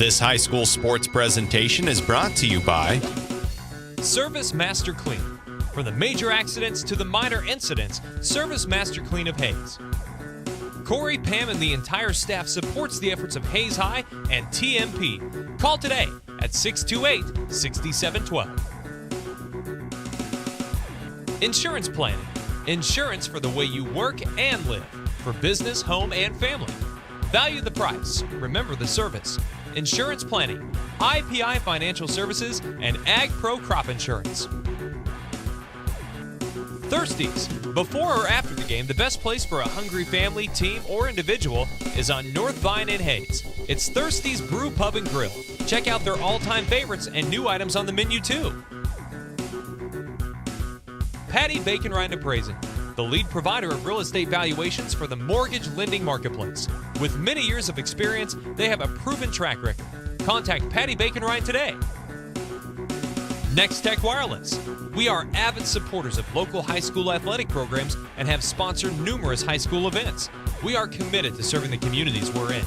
This high school sports presentation is brought to you by Service Master Clean. From the major accidents to the minor incidents, Service Master Clean of Hayes. Corey, Pam, and the entire staff supports the efforts of Hayes High and TMP. Call today at 628-6712. Insurance planning. Insurance for the way you work and live. For business, home, and family. Value the price. Remember the service. Insurance planning. IPI Financial Services and Ag Pro Crop Insurance. Thirsties. Before or after the game, the best place for a hungry family, team, or individual is on North Vine in Hayes. It's Thirsties Brew Pub and Grill. Check out their all-time favorites and new items on the menu too. Patty Bacon Rind Appraising, the lead provider of real estate valuations for the mortgage lending marketplace. With many years of experience, they have a proven track record. Contact Patty Bacon Rind today. Next Tech Wireless. We are avid supporters of local high school athletic programs and have sponsored numerous high school events. We are committed to serving the communities we're in.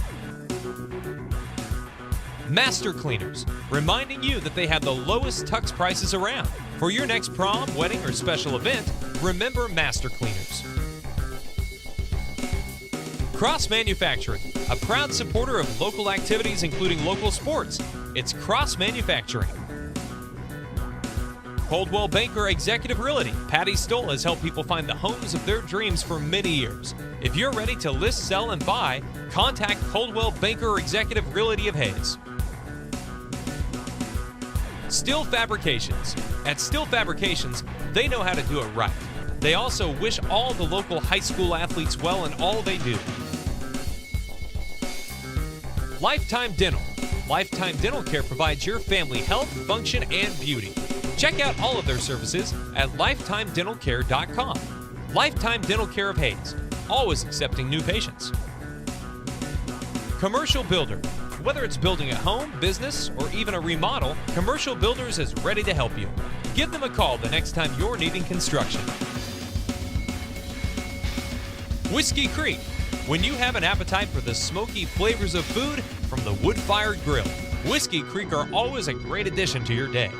Master Cleaners, reminding you that they have the lowest tux prices around. For your next prom, wedding, or special event, remember Master Cleaners. Cross Manufacturing, a proud supporter of local activities including local sports. It's Cross Manufacturing. Coldwell Banker Executive Realty. Patty Stoll has helped people find the homes of their dreams for many years. If you're ready to list, sell, and buy, contact Coldwell Banker Executive Realty of Hayes. Steel Fabrications. At Steel Fabrications, they know how to do it right. They also wish all the local high school athletes well in all they do. Lifetime Dental. Lifetime Dental Care provides your family health, function, and beauty. Check out all of their services at lifetimedentalcare.com. Lifetime Dental Care of Hayes, always accepting new patients. Commercial Builder. Whether it's building a home, business, or even a remodel, Commercial Builders is ready to help you. Give them a call the next time you're needing construction. Whiskey Creek. When you have an appetite for the smoky flavors of food from the wood-fired grill, Whiskey Creek are always a great addition to your day.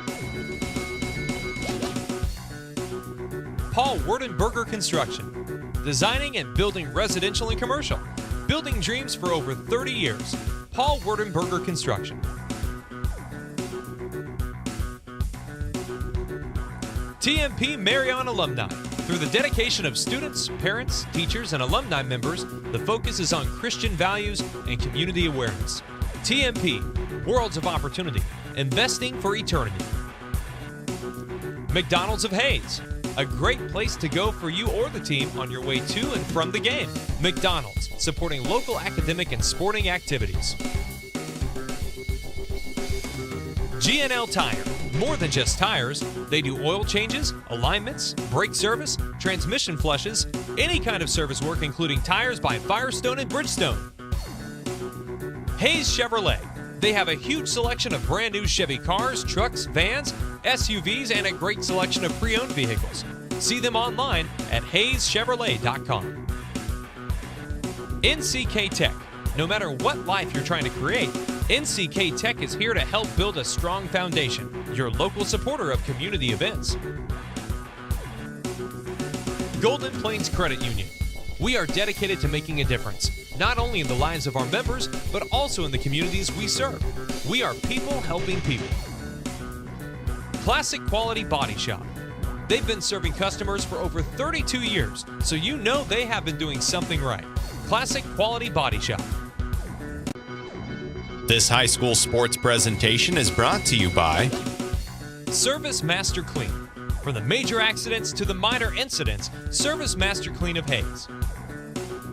Paul Werdenberger Construction. Designing and building residential and commercial. Building dreams for over 30 years. Paul Werdenberger Construction. TMP Marion Alumni. Through the dedication of students, parents, teachers, and alumni members, the focus is on Christian values and community awareness. TMP, Worlds of Opportunity, investing for eternity. McDonald's of Hayes. A great place to go for you or the team on your way to and from the game. McDonald's, supporting local academic and sporting activities. G&L Tire. More than just tires, they do oil changes, alignments, brake service, transmission flushes, any kind of service work including tires by Firestone and Bridgestone. Hayes Chevrolet. They have a huge selection of brand new Chevy cars, trucks, vans, SUVs, and a great selection of pre-owned vehicles. See them online at hayeschevrolet.com. NCK Tech. No matter what life you're trying to create, NCK Tech is here to help build a strong foundation. Your local supporter of community events. Golden Plains Credit Union. We are dedicated to making a difference, not only in the lives of our members, but also in the communities we serve. We are people helping people. Classic Quality Body Shop. They've been serving customers for over 32 years, so you know they have been doing something right. Classic Quality Body Shop. This high school sports presentation is brought to you by Service Master Clean. From the major accidents to the minor incidents, Service Master Clean of Hayes.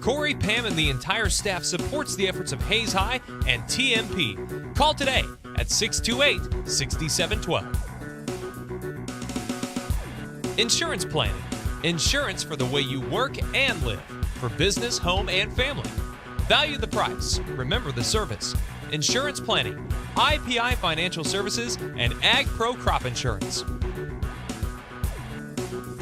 Corey, Pam, and the entire staff supports the efforts of Hayes High and TMP. Call today at 628-6712. Insurance planning. Insurance for the way you work and live. For business, home, and family. Value the price. Remember the service. Insurance planning. IPI Financial Services and Ag Pro Crop Insurance.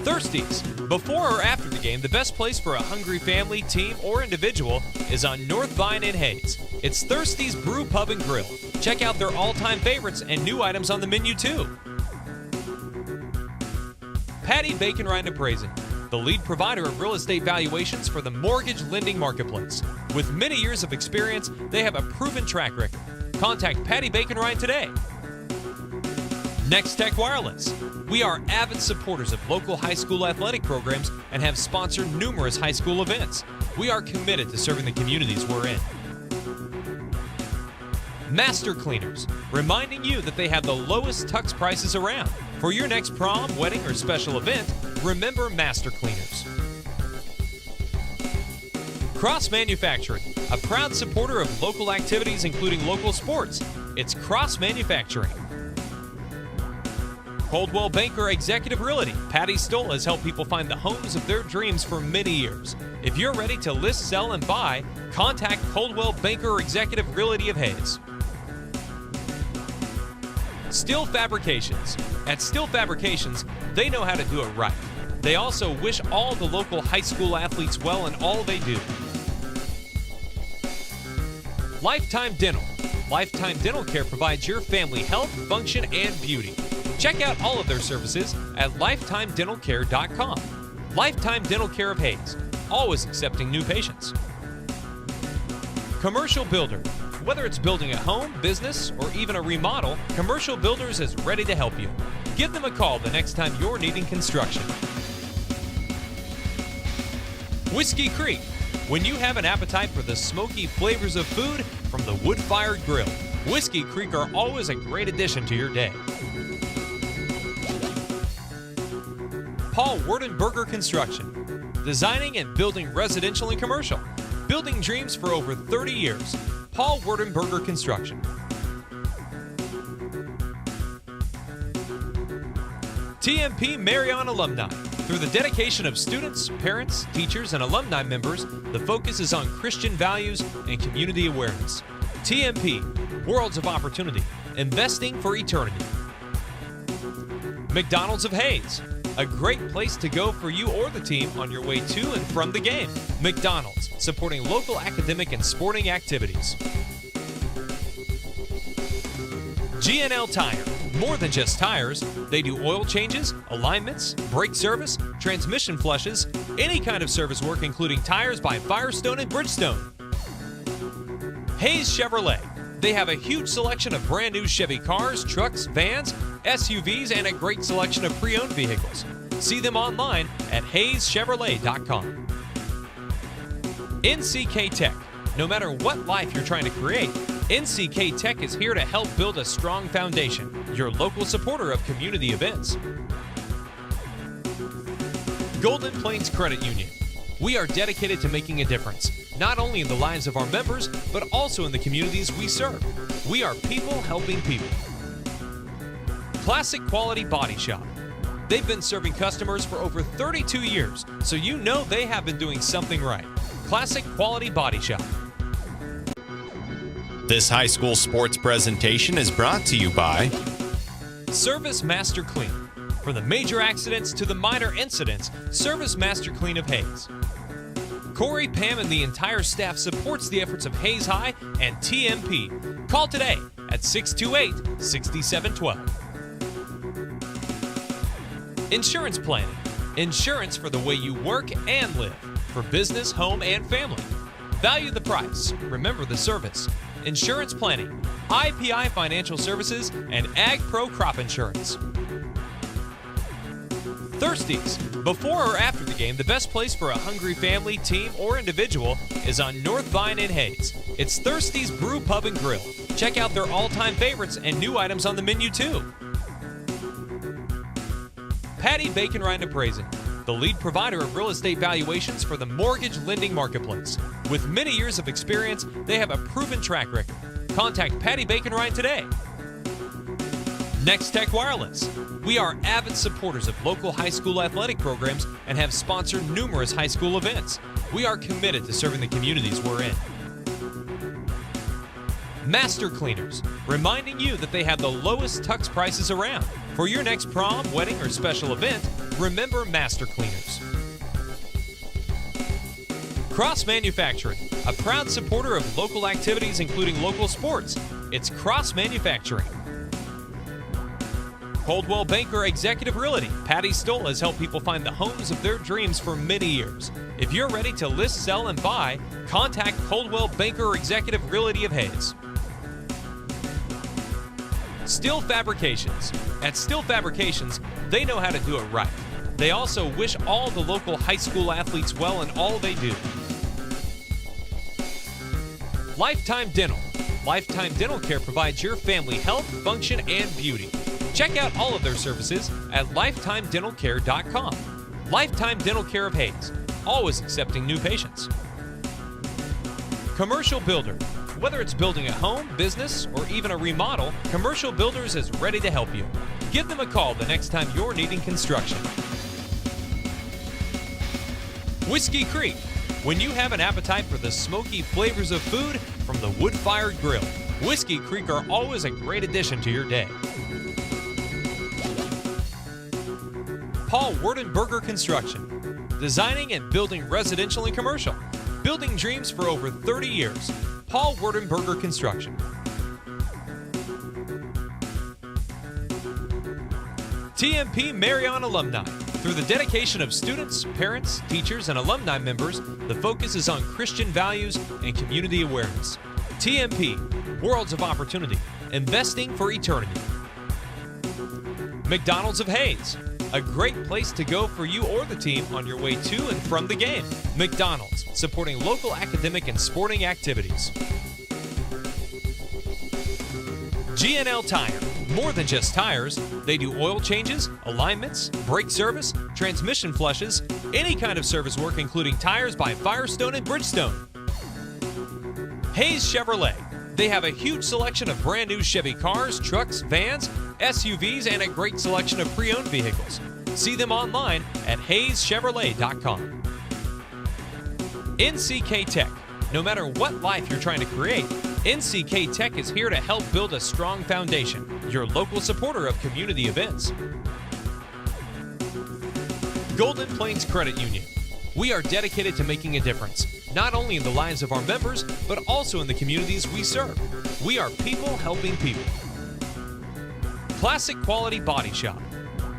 Thirsties. Before or after the game, the best place for a hungry family, team, or individual is on North Vine in Hayes. It's Thirsty's Brew Pub and Grill. Check out their all-time favorites and new items on the menu too. Patty Bacon Rind Appraising, the lead provider of real estate valuations for the mortgage lending marketplace. With many years of experience, they have a proven track record. Contact Patty Bacon Rind today. Next Tech Wireless. We are avid supporters of local high school athletic programs and have sponsored numerous high school events. We are committed to serving the communities we're in. Master Cleaners, reminding you that they have the lowest tux prices around. For your next prom, wedding, or special event, remember Master Cleaners. Cross Manufacturing, a proud supporter of local activities including local sports. It's Cross Manufacturing. Coldwell Banker Executive Realty. Patty Stoll has helped people find the homes of their dreams for many years. If you're ready to list, sell, and buy, contact Coldwell Banker Executive Realty of Hayes. Steel Fabrications. At Steel Fabrications, they know how to do it right. They also wish all the local high school athletes well in all they do. Lifetime Dental. Lifetime Dental Care provides your family health, function, and beauty. Check out all of their services at lifetimedentalcare.com. Lifetime Dental Care of Hayes, always accepting new patients. Commercial Builder. Whether it's building a home, business, or even a remodel, Commercial Builders is ready to help you. Give them a call the next time you're needing construction. Whiskey Creek. When you have an appetite for the smoky flavors of food from the wood-fired grill, Whiskey Creek are always a great addition to your day. Paul Werdenberger Construction. Designing and building residential and commercial. Building dreams for over 30 years. Paul Werdenberger Construction. TMP Marion Alumni. Through the dedication of students, parents, teachers, and alumni members, the focus is on Christian values and community awareness. TMP, Worlds of Opportunity, investing for eternity. McDonald's of Hayes, a great place to go for you or the team on your way to and from the game. McDonald's, supporting local academic and sporting activities. G&L Tire, more than just tires. They do oil changes, alignments, brake service, transmission flushes, any kind of service work including tires by Firestone and Bridgestone. Hayes Chevrolet. They have a huge selection of brand new Chevy cars, trucks, vans, SUVs, and a great selection of pre-owned vehicles. See them online at hayeschevrolet.com. NCK Tech. No matter what life you're trying to create, NCK Tech is here to help build a strong foundation. Your local supporter of community events. Golden Plains Credit Union. We are dedicated to making a difference, not only in the lives of our members, but also in the communities we serve. We are people helping people. Classic Quality Body Shop. They've been serving customers for over 32 years, so you know they have been doing something right. Classic Quality Body Shop. This high school sports presentation is brought to you by Service Master Clean. From the major accidents to the minor incidents, Service Master Clean of Hayes. Corey, Pam, and the entire staff supports the efforts of Hayes High and TMP. Call today at 628-6712. Insurance Planning. Insurance for the way you work and live. For business, home, and family. Value the price. Remember the service. Insurance Planning. IPI Financial Services and Ag Pro Crop Insurance. Thirsty's. Before or after the game, the best place for a hungry family, team, or individual is on North Vine in Hayes. It's Thirsty's Brew Pub and Grill. Check out their all-time favorites and new items on the menu too. Patty Bacon Rind Appraising, the lead provider of real estate valuations for the mortgage lending marketplace. With many years of experience, they have a proven track record. Contact Patty Bacon Rind today. Next Tech Wireless. We are avid supporters of local high school athletic programs and have sponsored numerous high school events. We are committed to serving the communities we're in. Master Cleaners, reminding you that they have the lowest tux prices around. For your next prom, wedding, or special event, remember Master Cleaners. Cross Manufacturing, a proud supporter of local activities including local sports. It's Cross Manufacturing. Coldwell Banker Executive Realty. Patty Stoll has helped people find the homes of their dreams for many years. If you're ready to list, sell, and buy, contact Coldwell Banker Executive Realty of Hayes. Steel Fabrications. At Steel Fabrications, they know how to do it right. They also wish all the local high school athletes well in all they do. Lifetime Dental. Lifetime Dental Care provides your family health, function, and beauty. Check out all of their services at lifetimedentalcare.com. Lifetime Dental Care of Hayes, always accepting new patients. Commercial Builder. Whether it's building a home, business, or even a remodel, Commercial Builders is ready to help you. Give them a call the next time you're needing construction. Whiskey Creek. When you have an appetite for the smoky flavors of food from the wood-fired grill, Whiskey Creek are always a great addition to your day. Paul Werdenberger Construction. Designing and building residential and commercial. Building dreams for over 30 years. Paul Werdenberger Construction. TMP Marion Alumni. Through the dedication of students, parents, teachers, and alumni members, the focus is on Christian values and community awareness. TMP, Worlds of Opportunity, investing for eternity. McDonald's of Hayes, a great place to go for you or the team on your way to and from the game. McDonald's, supporting local academic and sporting activities. G&L Tire. More than just tires, they do oil changes, alignments, brake service, transmission flushes, any kind of service work including tires by Firestone and Bridgestone. Hayes Chevrolet. They have a huge selection of brand new Chevy cars, trucks, vans, SUVs, and a great selection of pre-owned vehicles. See them online at hayeschevrolet.com. NCK Tech. No matter what life you're trying to create, NCK Tech is here to help build a strong foundation. Your local supporter of community events. Golden Plains Credit Union. We are dedicated to making a difference, not only in the lives of our members, but also in the communities we serve. We are people helping people. Classic Quality Body Shop.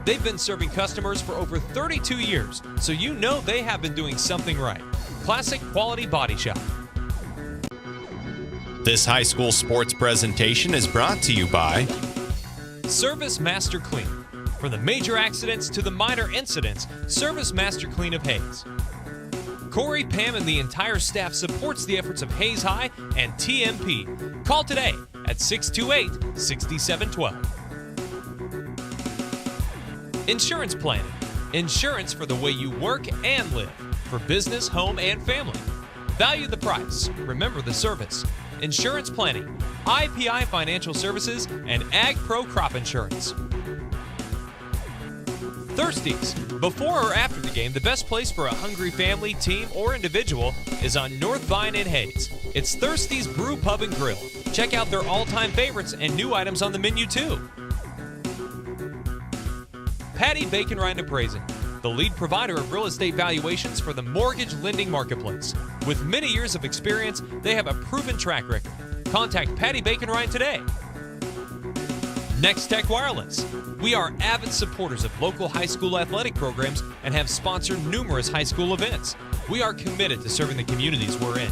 They've been serving customers for over 32 years, so you know they have been doing something right. Classic Quality Body Shop. This high school sports presentation is brought to you by Service Master Clean. From the major accidents to the minor incidents, Service Master Clean of Hayes. Corey, Pam, and the entire staff supports the efforts of Hayes High and TMP. Call today at 628-6712. Insurance Planning. Insurance for the way you work and live. For business, home, and family. Value the price. Remember the service. Insurance Planning, IPI Financial Services, and Ag Pro Crop Insurance. Thirsties. Before or after the game, the best place for a hungry family, team, or individual is on North Vine in Hayes. It's Thirsties Brew Pub and Grill. Check out their all-time favorites and new items on the menu too. Patty Bacon Rind Appraising, the lead provider of real estate valuations for the mortgage lending marketplace. With many years of experience, they have a proven track record. Contact Patty Bacon Rind today. Next Tech Wireless. We are avid supporters of local high school athletic programs and have sponsored numerous high school events. We are committed to serving the communities we're in.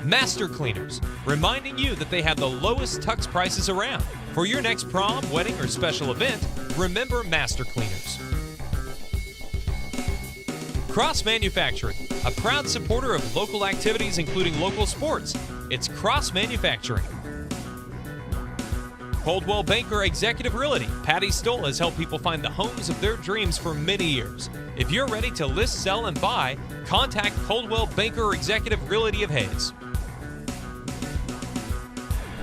Master Cleaners, reminding you that they have the lowest tux prices around. For your next prom, wedding, or special event, remember Master Cleaners. Cross Manufacturing, a proud supporter of local activities including local sports. It's Cross Manufacturing. Coldwell Banker Executive Realty. Patty Stoll has helped people find the homes of their dreams for many years. If you're ready to list, sell, and buy, contact Coldwell Banker Executive Realty of Hayes.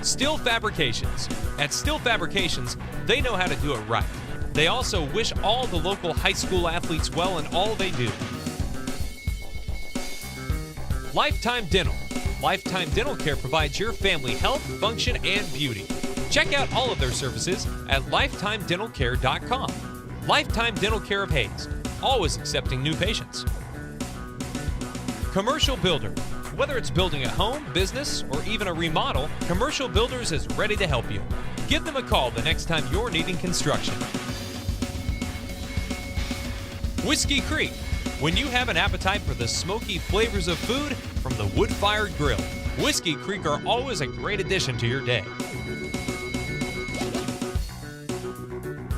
Steel Fabrications. At Steel Fabrications, they know how to do it right. They also wish all the local high school athletes well in all they do. Lifetime Dental. Lifetime Dental Care provides your family health, function, and beauty. Check out all of their services at lifetimedentalcare.com. Lifetime Dental Care of Hayes, always accepting new patients. Commercial Builder. Whether it's building a home, business, or even a remodel, Commercial Builders is ready to help you. Give them a call the next time you're needing construction. Whiskey Creek. When you have an appetite for the smoky flavors of food from the wood-fired grill, Whiskey Creek are always a great addition to your day.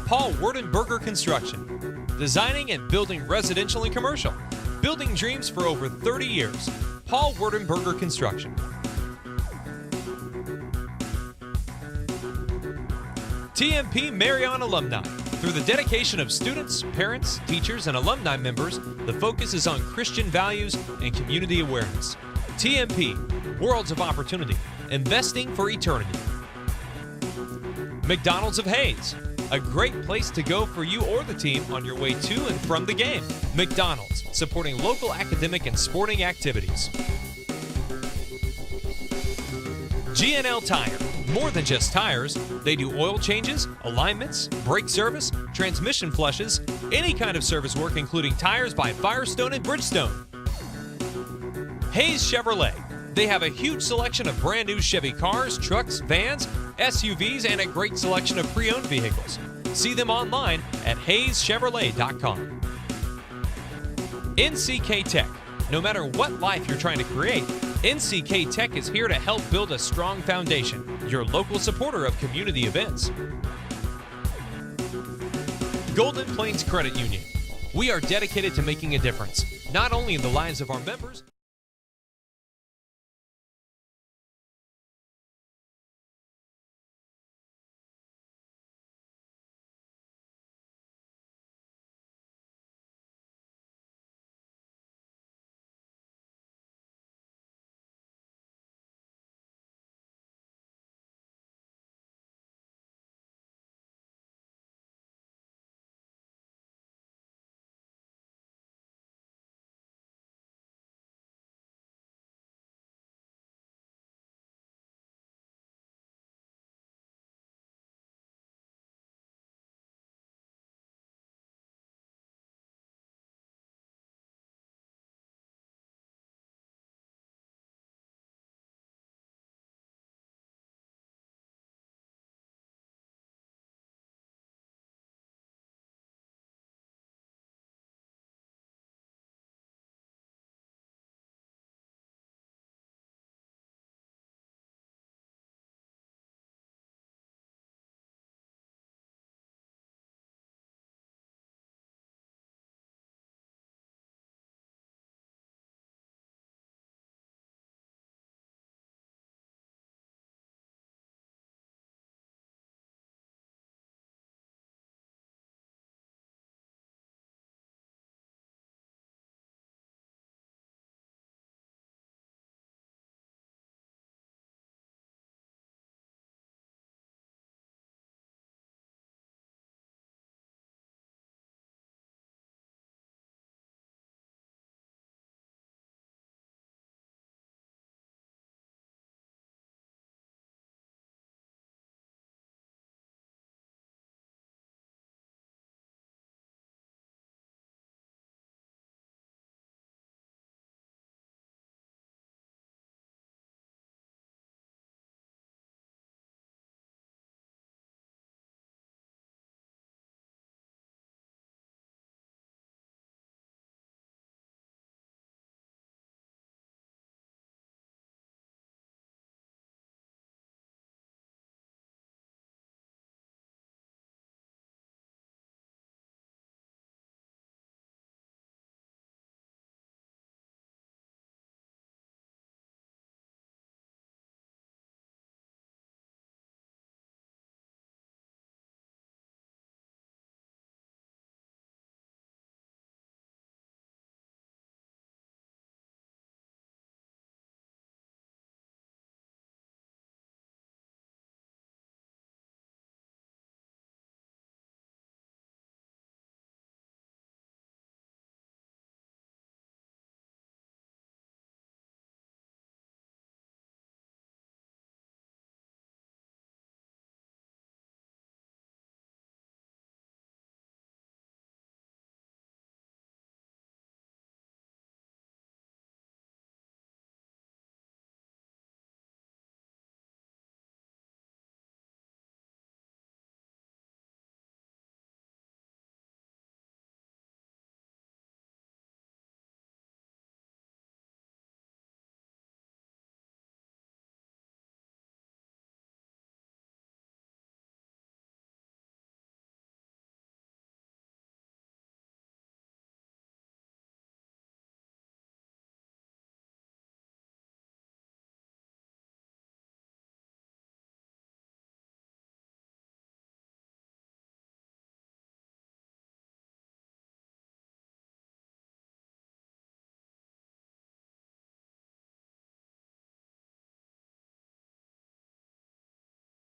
Paul Werdenberger Construction. Designing and building residential and commercial. Building dreams for over 30 years. Paul Werdenberger Construction. TMP Marion Alumni. Through the dedication of students, parents, teachers, and alumni members, the focus is on Christian values and community awareness. TMP, Worlds of Opportunity, Investing for Eternity. McDonald's of Hayes, a great place to go for you or the team on your way to and from the game. McDonald's, supporting local academic and sporting activities. G&L Tire. More than just tires, they do oil changes, alignments, brake service, transmission flushes, any kind of service work including tires by Firestone and Bridgestone. Hayes Chevrolet. They have a huge selection of brand new Chevy cars, trucks, vans, SUVs, and a great selection of pre-owned vehicles. See them online at hayeschevrolet.com. NCK Tech. No matter what life you're trying to create, NCK Tech is here to help build a strong foundation. Your local supporter of community events. Golden Plains Credit Union. We are dedicated to making a difference, not only in the lives of our members,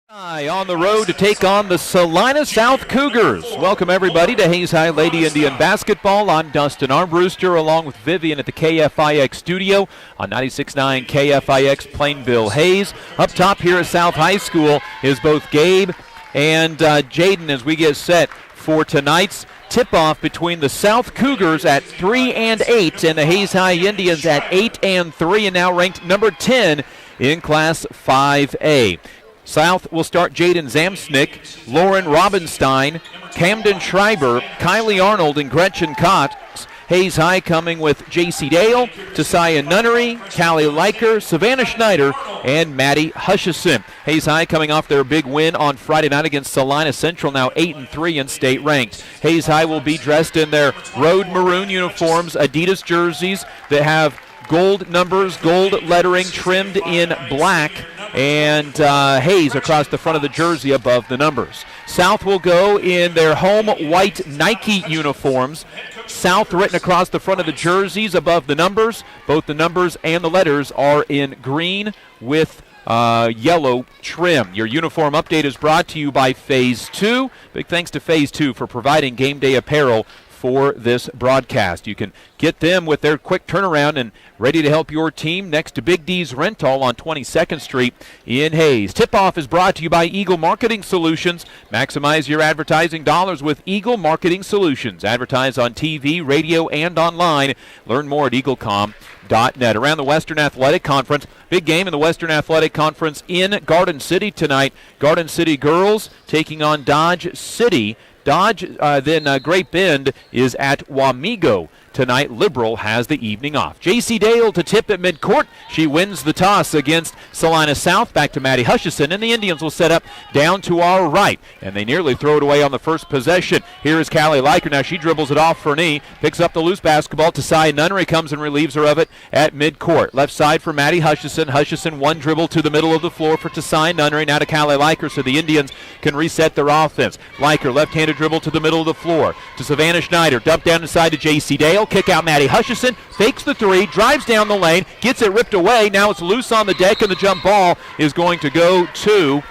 On the road to take on the Salina South Cougars. Welcome everybody to Hayes High Lady Indian Basketball. I'm Dustin Armbruster along with Vivian at the KFIX studio on 96.9 KFIX Plainville Hayes. Up top here at South High School is both Gabe and Jaden as we get set for tonight's tip-off between the South Cougars at 3-8 and the Hayes High Indians at 8-3 and now ranked number 10 in Class 5A. South will start Jaden Zamsnick, Lauren Robinstein, Camden Schreiber, Kylie Arnold, and Gretchen Cox. Hayes High coming with J.C. Dale, Tasiah Nunnery, Callie Leiker, Savannah Schneider, and Maddie Hutchison. Hayes High coming off their big win on Friday night against Salina Central, now 8-3 and state ranked. Hayes High will be dressed in their road maroon uniforms, Adidas jerseys that have gold numbers, gold lettering trimmed in black, and Hayes across the front of the jersey above the numbers. South will go in their home white Nike uniforms. South written across the front of the jerseys above the numbers. Both the numbers and the letters are in green with yellow trim. Your uniform update is brought to you by Phase 2. Big thanks to Phase 2 for providing game day apparel for this broadcast. You can get them with their quick turnaround and ready to help your team next to Big D's Rental on 22nd Street in Hayes. Tip-off is brought to you by Eagle Marketing Solutions. Maximize your advertising dollars with Eagle Marketing Solutions. Advertise on TV, radio, and online. Learn more at eaglecom.net. Around the Western Athletic Conference, big game in the Western Athletic Conference in Garden City tonight. Garden City girls taking on Dodge City. Then Great Bend is at Wamego tonight. Liberal has the evening off. J.C. Dale to tip at midcourt. She wins the toss against Salina South. Back to Maddie Hutchison, and the Indians will set up down to our right. And they nearly throw it away on the first possession. Here is Callie Leiker. Now she dribbles it off for a knee. Picks up the loose basketball. Tasiah Nunnery comes and relieves her of it at midcourt. Left side for Maddie Hutchison. Hutchison one dribble to the middle of the floor for Tasiah Nunnery. Now to Callie Leiker so the Indians can reset their offense. Leiker left-handed dribble to the middle of the floor to Savannah Schneider. Dump down inside to J.C. Dale. Kick out Maddie Hutchison. Fakes the three. Drives down the lane. Gets it ripped away. Now it's loose on the deck, and the jump ball is going to go to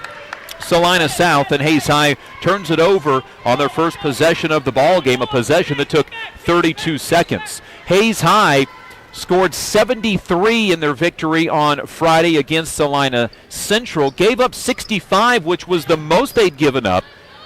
Salina South, and Hayes High turns it over on their first possession of the ball game, a possession that took 32 seconds. Hayes High scored 73 in their victory on Friday against Salina Central. Gave up 65, which was the most they'd given up.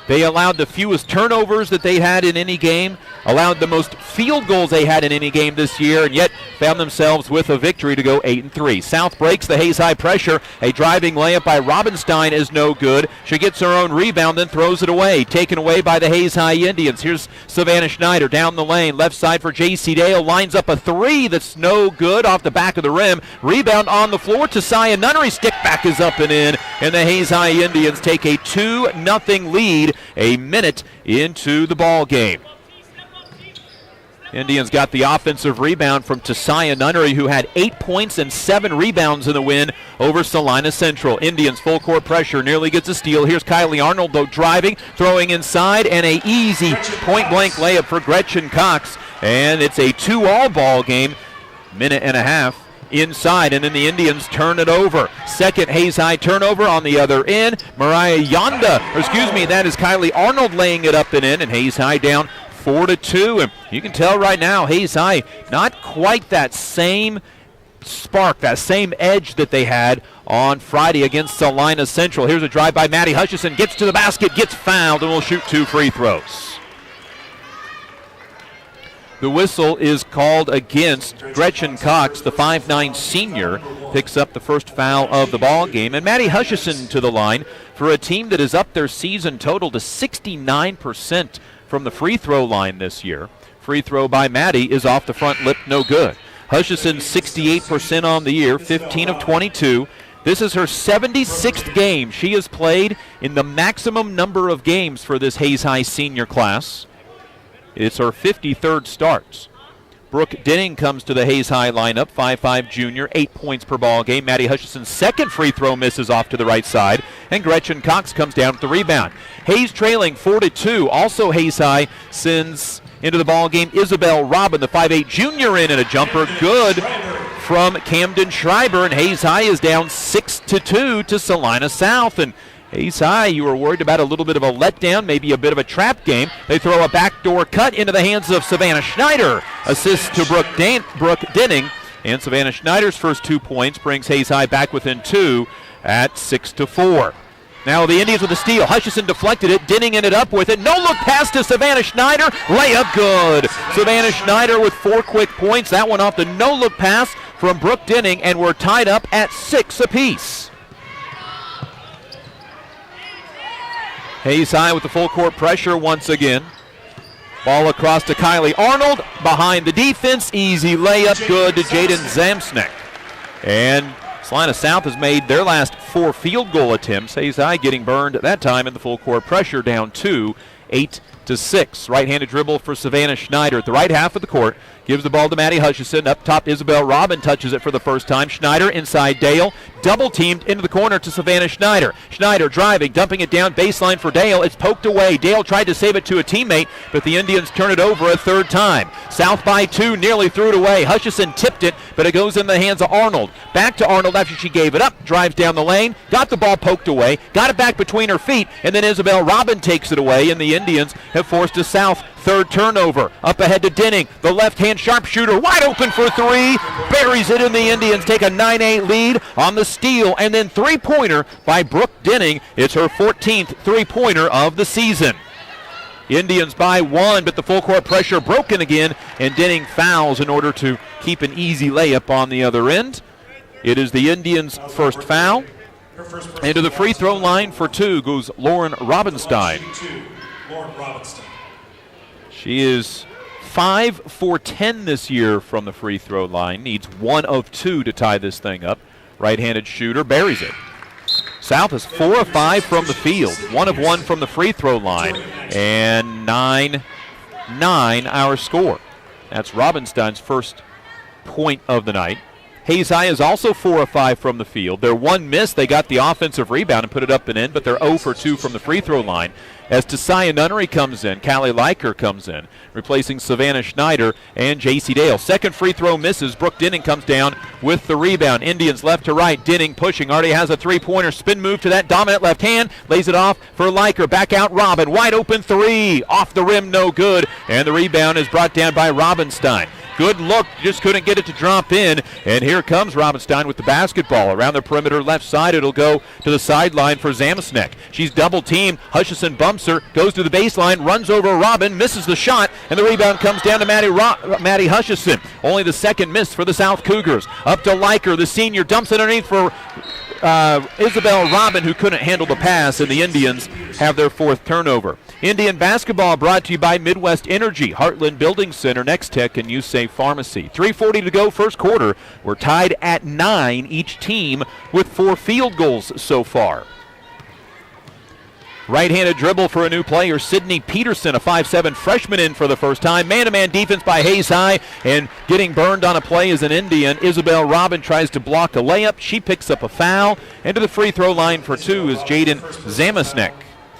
They allowed the fewest turnovers that they had in any game, allowed the most field goals they had in any game this year, and yet found themselves with a victory to go 8-3. South breaks the Hayes High pressure. A driving layup by Robinstein is no good. She gets her own rebound, then throws it away. Taken away by the Hayes High Indians. Here's Savannah Schneider down the lane. Left side for J.C. Dale. Lines up a three that's no good off the back of the rim. Rebound on the floor. Tasiah Nunnery. Stick back is up and in. And the Hayes High Indians take a 2-0 lead a minute into the ball game. Indians got the offensive rebound from Tasiah Nunnery, who had 8 points and 7 rebounds in the win over Salina Central. Indians full court pressure, nearly gets a steal. Here's Kylie Arnold, though, driving, throwing inside, and a easy point-blank layup for Gretchen Cox. And it's a 2-all ball game, minute and a half inside, and then the Indians turn it over. Second Hayes High turnover on the other end. That is Kylie Arnold laying it up and in, and Hayes High down 4-2. And you can tell right now Hayes High not quite that same spark, that same edge that they had on Friday against Salina Central. Here's a drive by Maddie Hutchison, gets to the basket, gets fouled, and will shoot 2 free throws. The whistle is called against Gretchen Cox, the 5'9 senior, picks up the first foul of the ball game. And Maddie Hutchison to the line for a team that has upped their season total to 69% from the free throw line this year. Free throw by Maddie is off the front lip, no good. Hutchison 68% on the year, 15 of 22. This is her 76th game she has played in the maximum number of games for this Hayes High senior class. It's her 53rd starts. Brooke Denning comes to the Hayes High lineup, 5'5 junior, 8 points per ball game. Maddie Hutchison's second free throw misses off to the right side, and Gretchen Cox comes down with the rebound. Hayes trailing 4-2. Also Hayes High sends into the ball game Isabel Robin, the 5'8 junior, in and a jumper good from Camden Schreiber, and Hayes High is down 6-2 to Salina South. And Hayes High, you were worried about a little bit of a letdown, maybe a bit of a trap game. They throw a backdoor cut into the hands of Savannah Schneider. Assist to Brooke Denning. And Savannah Schneider's first 2 points brings Hayes High back within 2 at 6-4. Now the Indians with a steal. Hutchison deflected it. Denning ended up with it. No-look pass to Savannah Schneider. Layup good. Savannah Schneider with 4 quick points. That one off the no-look pass from Brooke Denning, and we're tied up at 6 apiece. Hayes High with the full court pressure once again. Ball across to Kylie Arnold. Behind the defense. Easy layup. Good to Jaden Zamsnick. And Salina South has made their last 4 field goal attempts. Hayes High getting burned that time in the full court pressure, down 2, 8-6. Right-handed dribble for Savannah Schneider at the right half of the court. Gives the ball to Maddie Hutchison. Up top, Isabel Robin touches it for the first time. Schneider inside Dale. Double teamed into the corner to Savannah Schneider. Schneider driving, dumping it down baseline for Dale. It's poked away. Dale tried to save it to a teammate, but the Indians turn it over a third time. South by 2, nearly threw it away. Hutchison tipped it, but it goes in the hands of Arnold. Back to Arnold after she gave it up. Drives down the lane. Got the ball poked away. Got it back between her feet, and then Isabel Robin takes it away, and the Indians have forced a South third turnover. Up ahead to Denning. The left-hand sharpshooter wide open for 3. Buries it, and the Indians take a 9-8 lead on the steal. And then three-pointer by Brooke Denning. It's her 14th three-pointer of the season. Indians by 1, but the full court pressure broken again, and Denning fouls in order to keep an easy layup on the other end. It is the Indians' first foul. And to the free throw line for 2 goes Lauren Robinstein. She is 5 for 10 this year from the free throw line. Needs 1 of 2 to tie this thing up. Right-handed shooter buries it. South is 4 of 5 from the field. 1 of 1 from the free throw line. And 9-9 our score. That's Robinstein's first point of the night. Hayes High is also 4 of 5 from the field. Their one miss, they got the offensive rebound and put it up and in, but they're 0 for 2 from the free throw line. As Tasiah Nunnery comes in, Callie Leiker comes in, replacing Savannah Schneider and J.C. Dale. Second free throw misses. Brooke Denning comes down with the rebound. Indians left to right. Denning pushing. Already has a three-pointer. Spin move to that dominant left hand. Lays it off for Leiker. Back out Robin. Wide open 3. Off the rim, no good. And the rebound is brought down by Robinstein. Good look, just couldn't get it to drop in. And here comes Robinstein with the basketball. Around the perimeter left side, it'll go to the sideline for Zamsnick. She's double-teamed. Hutchison bumps her, goes to the baseline, runs over Robin, misses the shot, and the rebound comes down to Maddie Hutchison. Only the second miss for the South Cougars. Up to Leiker, the senior, dumps it underneath for Isabel Robin, who couldn't handle the pass, and the Indians have their 4th turnover. Indian basketball brought to you by Midwest Energy, Heartland Building Center, Next Tech, and USAFE Pharmacy. 3:40 to go, first quarter. We're tied at 9, each team with 4 field goals so far. Right-handed dribble for a new player, Sydney Peterson, a 5'7" freshman in for the first time. Man-to-man defense by Hayes High, and getting burned on a play is an Indian. Isabel Robin tries to block a layup. She picks up a foul. And to the free throw line for 2 is Jaden Zamsnick.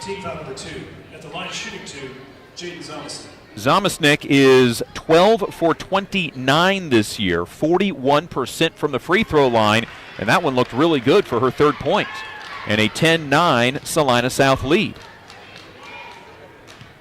Team foul number 2. At the line shooting 2, Jaden Zamsnick. Zamsnick is 12 for 29 this year, 41% from the free throw line, and that one looked really good for her 3rd point. And a 10-9 Salina South lead.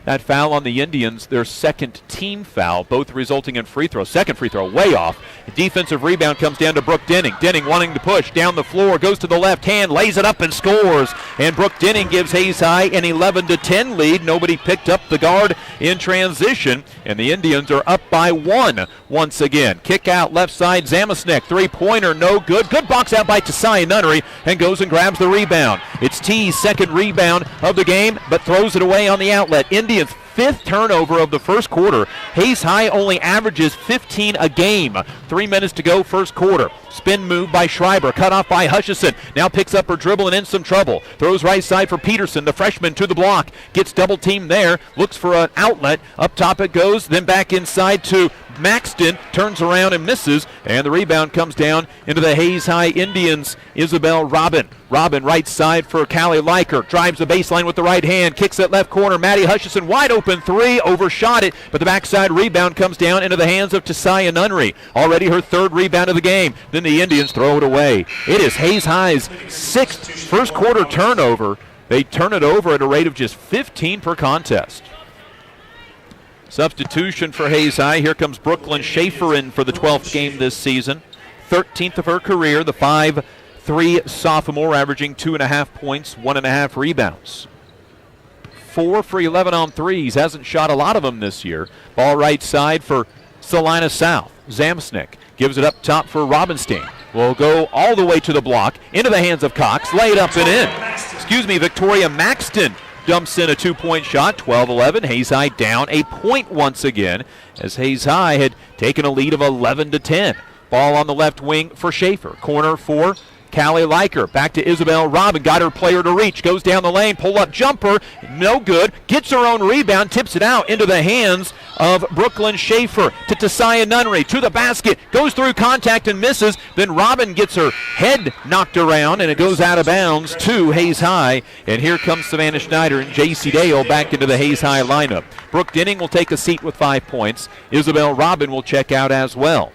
That foul on the Indians, their 2nd team foul, both resulting in free throws. Second free throw, way off. A defensive rebound comes down to Brooke Denning. Denning wanting to push down the floor, goes to the left hand, lays it up and scores. And Brooke Denning gives Hayes High an 11-10 lead. Nobody picked up the guard in transition, and the Indians are up by 1 once again. Kick out left side, Zamsnick, three-pointer, no good. Good box out by Tasiah Nunnery, and goes and grabs the rebound. It's T's 2nd rebound of the game, but throws it away on the outlet. Indians 5th turnover of the first quarter. Hayes High only averages 15 a game. 3 minutes to go, first quarter. Spin move by Schreiber, cut off by Hutchison. Now picks up her dribble and in some trouble. Throws right side for Peterson, the freshman, to the block. Gets double teamed there, looks for an outlet. Up top it goes, then back inside to Maxton, turns around and misses, and the rebound comes down into the Hayes High Indians. Isabel Robin. Robin right side for Callie Leiker. Drives the baseline with the right hand, kicks it left corner. Maddie Hutchison wide open 3, overshot it, but the backside rebound comes down into the hands of Tasiah Nunnery. Already her 3rd rebound of the game. Then the Indians throw it away. It is Hayes High's 6th first quarter turnover. They turn it over at a rate of just 15 per contest. Substitution for Hayes High. Here comes Brooklyn Schaefer in for the 12th game this season. 13th of her career, the 5'3" sophomore, averaging 2.5 points, 1.5 rebounds. 4 for 11 on threes. Hasn't shot a lot of them this year. Ball right side for Salina South. Zamsnik gives it up top for Robinstein. Will go all the way to the block, into the hands of Cox, lay it up and in. Victoria Maxton dumps in a 2-point shot, 12-11. Hayes High down a point once again, as Hayes High had taken a lead of 11-10. Ball on the left wing for Schaefer. Corner for Callie Leiker. Back to Isabel Robin. Got her player to reach. Goes down the lane. Pull-up jumper. No good. Gets her own rebound. Tips it out into the hands of Brooklyn Schaefer to Tasiah Nunnery. To the basket. Goes through contact and misses. Then Robin gets her head knocked around, and it goes out of bounds to Hayes High. And here comes Savannah Schneider and J.C. Dale back into the Hayes High lineup. Brooke Denning will take a seat with 5 points. Isabel Robin will check out as well.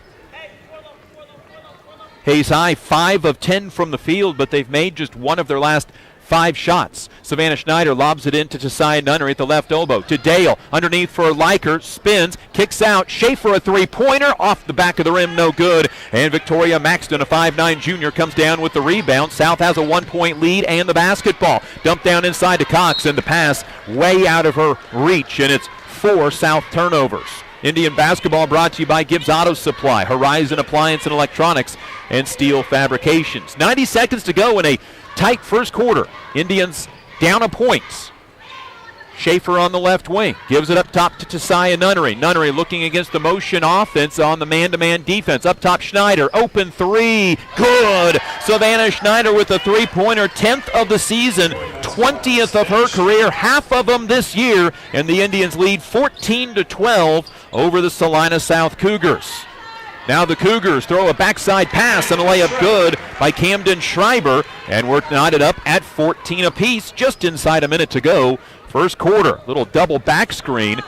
Hayes High 5 of 10 from the field, but they've made just one of their last 5 shots. Savannah Schneider lobs it into Tasiah Nunnery at the left elbow. To Dale, underneath for Leiker, spins, kicks out. Schaefer a 3-pointer, off the back of the rim, no good. And Victoria Maxton, a 5'9" junior, comes down with the rebound. South has a 1-point lead and the basketball. Dumped down inside to Cox, and the pass way out of her reach, and it's 4 South turnovers. Indian basketball brought to you by Gibbs Auto Supply, Horizon Appliance and Electronics, and Steel Fabrications. 90 seconds to go in a tight first quarter. Indians down a point. Schaefer on the left wing. Gives it up top to Tasiah Nunnery. Nunnery looking against the motion offense on the man-to-man defense. Up top Schneider. Open 3. Good. Savannah Schneider with a 3-pointer. 10th of the season. 20th of her career. Half of them this year. And the Indians lead 14-12 over the Salina South Cougars. Now the Cougars throw a backside pass and a layup good by Camden Schreiber. And we're knotted up at 14 apiece. Just inside a minute to go. First quarter, little double back screen,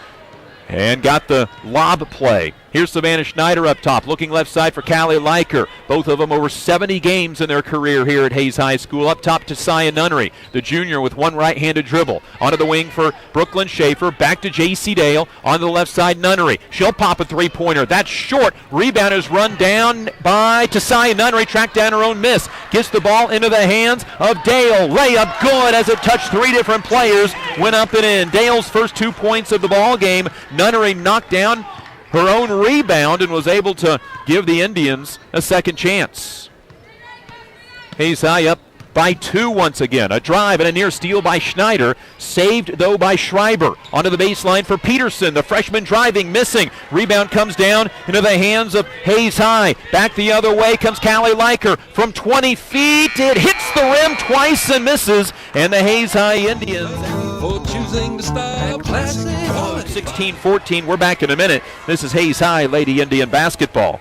and got the lob play. Here's Savannah Schneider up top, looking left side for Callie Leiker. Both of them over 70 games in their career here at Hayes High School. Up top to Tasiah Nunnery, the junior with one right-handed dribble. Onto the wing for Brooklyn Schaefer. Back to J.C. Dale. On the left side, Nunnery. She'll pop a 3-pointer. That's short. Rebound is run down by Tasiah Nunnery. Tracked down her own miss. Gets the ball into the hands of Dale. Layup good as it touched 3 different players. Went up and in. Dale's first 2 points of the ball game. Nunnery knocked down her own rebound and was able to give the Indians a second chance. Hayes High up by 2 once again. A drive and a near steal by Schneider. Saved, though, by Schreiber. Onto the baseline for Peterson. The freshman driving, missing. Rebound comes down into the hands of Hayes High. Back the other way comes Callie Leiker. From 20 feet, it hits the rim twice and misses. And the Hayes High Indians... for choosing to style classic quality. 16-14. We're back in a minute. This is Hayes High Lady Indian basketball.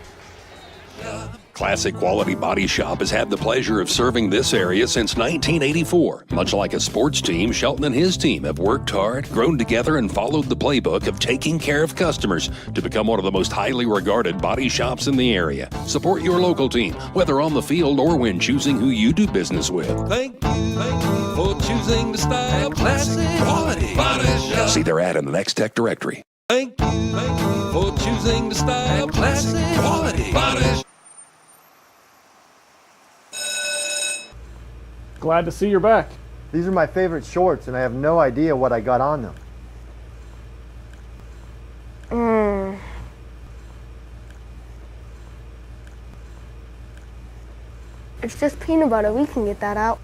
Classic Quality Body Shop has had the pleasure of serving this area since 1984. Much like a sports team, Shelton and his team have worked hard, grown together, and followed the playbook of taking care of customers to become one of the most highly regarded body shops in the area. Support your local team, whether on the field or when choosing who you do business with. Thank you for choosing to style classic quality body shop. See their ad in the Next Tech directory. Thank you for choosing to style classic quality body shop. Glad to see you're back. These are my favorite shorts, and I have no idea what I got on them. It's just peanut butter. We can get that out.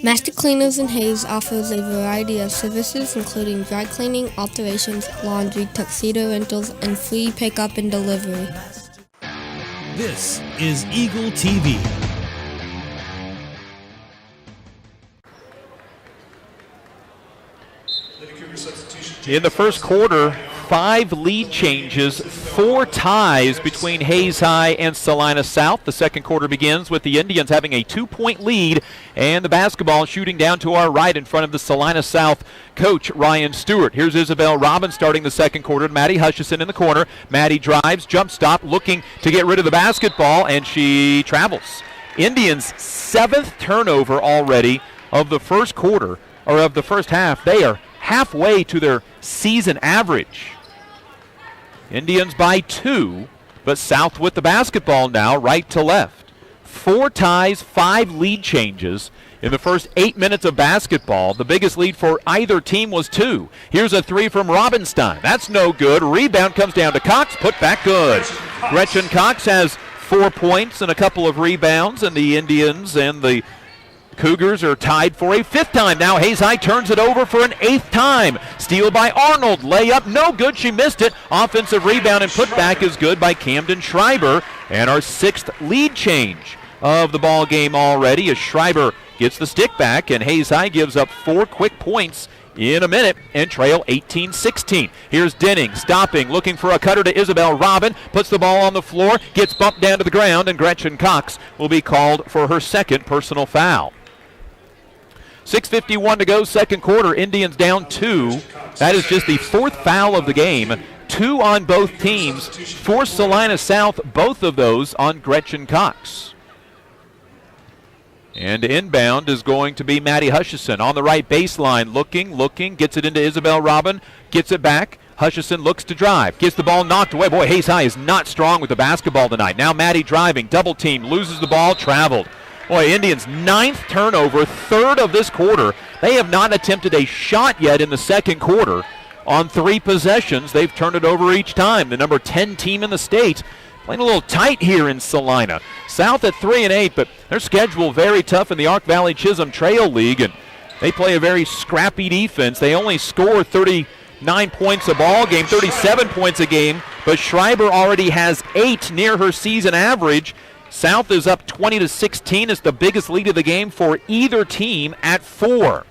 Master Cleaners in Hayes offers a variety of services including dry cleaning, alterations, laundry, tuxedo rentals, and free pickup and delivery. This is Eagle TV. In the first quarter, 5 lead changes, 4 ties between Hayes High and Salina South. The second quarter begins with the Indians having a 2-point lead, and the basketball shooting down to our right in front of the Salina South coach, Ryan Stewart. Here's Isabel Robin starting the second quarter. Maddie Hutchison in the corner. Maddie drives, jump stop, looking to get rid of the basketball, and she travels. Indians' 7th turnover already of the first quarter, or of the first half, they are halfway to their season average. Indians by 2, but South with the basketball now, right to left. 4 ties, 5 lead changes in the first 8 minutes of basketball. The biggest lead for either team was 2. Here's a 3 from Robinstein. That's no good. Rebound comes down to Cox. Put back good. Gretchen Cox has 4 points and a couple of rebounds, and the Indians and the Cougars are tied for a 5th time. Now Hayes High turns it over for an 8th time. Steal by Arnold. Layup, no good. She missed it. Offensive rebound and putback is good by Camden Schreiber. And our 6th lead change of the ball game already as Schreiber gets the stick back, and Hayes High gives up 4 quick points in a minute and trail 18-16. Here's Denning stopping, looking for a cutter to Isabel Robin, puts the ball on the floor, gets bumped down to the ground, and Gretchen Cox will be called for her 2nd personal foul. 6:51 to go, second quarter. Indians down 2. That is just the 4th foul of the game. 2 on both teams. For Salina South, both of those on Gretchen Cox. And inbound is going to be Maddie Hutchison on the right baseline. Looking, gets it into Isabel Robin, gets it back. Hutchison looks to drive, gets the ball knocked away. Boy, Hayes High is not strong with the basketball tonight. Now Maddie driving, double team, loses the ball, traveled. Boy, Indians' 9th turnover, 3rd of this quarter. They have not attempted a shot yet in the second quarter. On 3 possessions, they've turned it over each time. The number 10 team in the state. Playing a little tight here in Salina. South at 3-8, but their schedule very tough in the Ark Valley Chisholm Trail League, and they play a very scrappy defense. They only score 39 points a ball game, 37 points a game, but Schreiber already has 8 near her season average. South is up 20-16. It's the biggest lead of the game for either team at 4.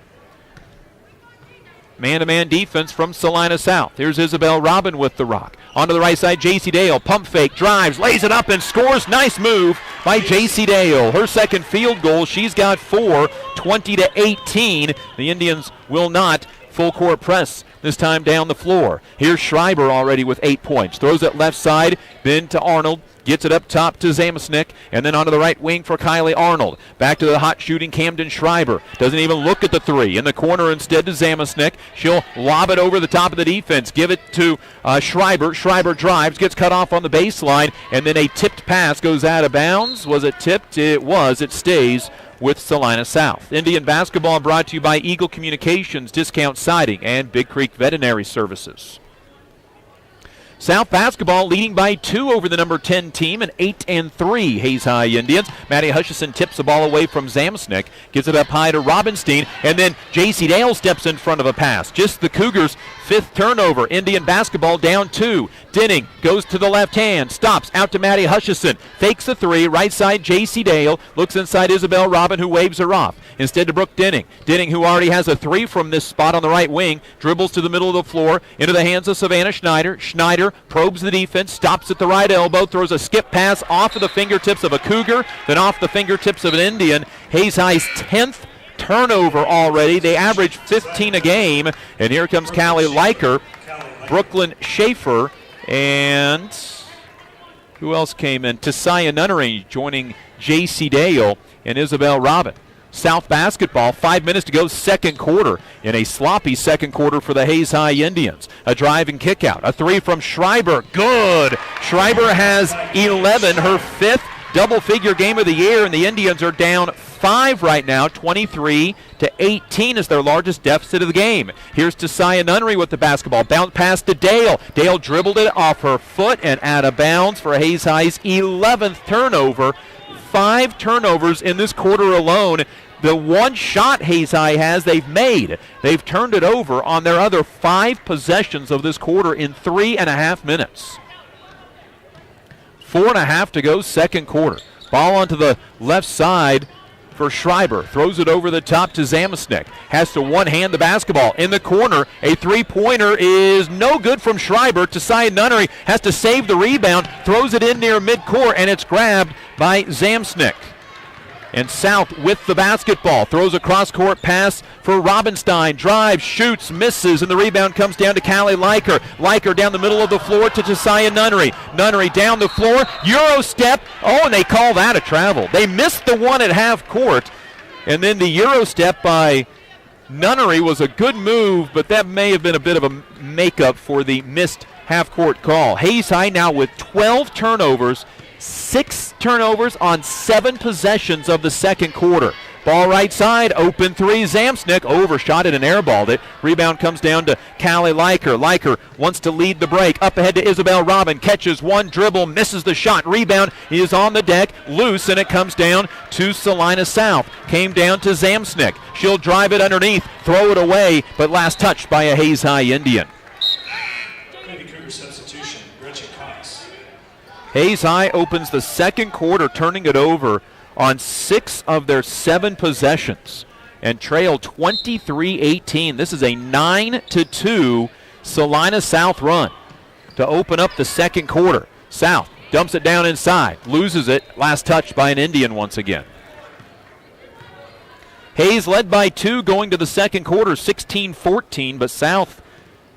Man-to-man defense from Salina South. Here's Isabel Robin with the rock. Onto the right side, J.C. Dale. Pump fake, drives, lays it up, and scores. Nice move by J.C. Dale. Her 2nd field goal. She's got 4, 20-18. The Indians will not full court press this time down the floor. Here's Schreiber already with 8 points. Throws it left side, then to Arnold. Gets it up top to Zamasnik, and then onto the right wing for Kylie Arnold. Back to the hot shooting Camden Schreiber. Doesn't even look at the 3. In the corner instead to Zamasnik. She'll lob it over the top of the defense. Give it to Schreiber. Schreiber drives, gets cut off on the baseline, and then a tipped pass goes out of bounds. Was it tipped? It was. It stays with Salina South. Indian basketball brought to you by Eagle Communications, Discount Siding, and Big Creek Veterinary Services. South basketball leading by 2 over the number 10 team, and 8-3 Hayes High Indians. Maddie Hutchison tips the ball away from Zamasnik, gives it up high to Robinstein, and then J.C. Dale steps in front of a pass. Just the Cougars' 5th turnover. Indian basketball down 2. Denning goes to the left hand, stops out to Maddie Hutchison, fakes the 3, right side J.C. Dale, looks inside Isabel Robin, who waves her off. Instead to Brooke Denning. Denning, who already has a 3 from this spot on the right wing, dribbles to the middle of the floor, into the hands of Savannah Schneider. Schneider probes the defense, stops at the right elbow, throws a skip pass off of the fingertips of a Cougar, then off the fingertips of an Indian. Hayes High's 10th turnover already. They average 15 a game. And here comes Callie Leiker, Brooklyn Schaefer, and who else came in? Tessiah Nunnery joining J.C. Dale and Isabel Robin. South basketball, 5 minutes to go, second quarter. In a sloppy second quarter for the Hayes High Indians. A drive and kick out. A 3 from Schreiber. Good. Schreiber has 11, her 5th double-figure game of the year, and the Indians are down 5 right now. 23-18 is their largest deficit of the game. Here's Tessiah Nunnery with the basketball. Bounce pass to Dale. Dale dribbled it off her foot and out of bounds for Hayes High's 11th turnover. 5 turnovers in this quarter alone. The one shot Hayes High has, they've made. They've turned it over on their other 5 possessions of this quarter in 3.5 minutes. 4.5 to go, second quarter. Ball onto the left side for Schreiber. Throws it over the top to Zamasnik. Has to one-hand the basketball. In the corner, a 3-pointer is no good from Schreiber. Tessiah Nunnery has to save the rebound. Throws it in near midcourt, and it's grabbed by Zamasnik. And South with the basketball. Throws a cross-court pass for Robinstein. Drives, shoots, misses, and the rebound comes down to Callie Leiker. Leiker down the middle of the floor to Tessiah Nunnery. Nunnery down the floor. Euro step. Oh, and they call that a travel. They missed the one at half court. And then the Euro step by Nunnery was a good move, but that may have been a bit of a makeup for the missed half-court call. Hayes High now with 12 turnovers, 6 turnovers on 7 possessions of the second quarter. Ball right side, open three, Zamsnik overshot it and airballed it. Rebound comes down to Callie Liker. Liker wants to lead the break. Up ahead to Isabel Robin, catches one dribble, misses the shot. Rebound is on the deck, loose, and it comes down to Salina South. Came down to Zamsnik. She'll drive it underneath, throw it away, but last touched by a Hayes High Indian. Lady Cougar substitution, Reggie Cox. Hayes High opens the second quarter, turning it over on 6 of their 7 possessions and trail 23-18. This is a 9-2 Salina South run to open up the second quarter. South dumps it down inside, loses it, last touch by an Indian once again. Hayes led by 2 going to the second quarter, 16-14, but South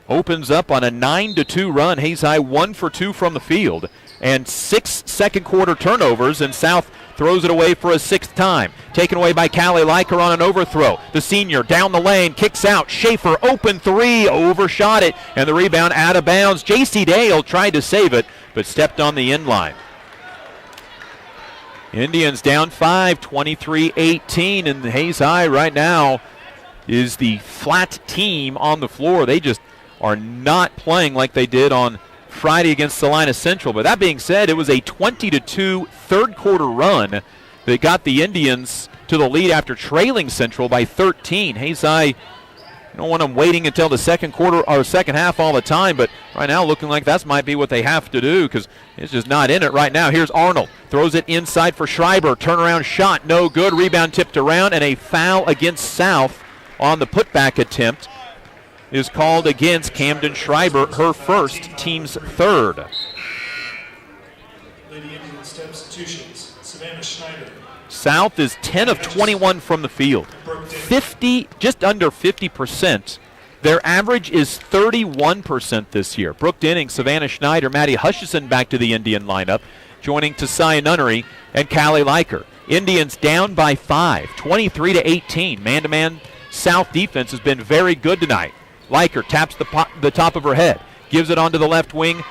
opens up on a 9-2 run. Hayes High 1 for 2 from the field and 6 second quarter turnovers, and South throws it away for a 6th time. Taken away by Callie Liker on an overthrow. The senior down the lane, kicks out. Schaefer, open three, overshot it, and the rebound out of bounds. J.C. Dale tried to save it, but stepped on the end line. Indians down 5, 23-18, and Hayes High right now is the flat team on the floor. They just are not playing like they did on Friday against Salina Central. But that being said, it was a 20-2 third quarter run that got the Indians to the lead after trailing Central by 13. Hayes High, you don't want them waiting until the second quarter or second half all the time, but right now looking like that might be what they have to do because it's just not in it right now. Here's Arnold, throws it inside for Schreiber, turnaround shot, no good, rebound tipped around, and a foul against South on the putback attempt is called against Camden Schreiber, her first, team's third. Lady Indian substitutions, Savannah Schneider. South is 10 of 21 from the field, 50, just under 50%. Their average is 31% this year. Brooke Denning, Savannah Schneider, Maddie Hutchison back to the Indian lineup, joining Tasia Nunnery and Callie Liker. Indians down by 5, 23-18. Man-to-man South defense has been very good tonight. Liker taps the top of her head, gives it onto the left wing,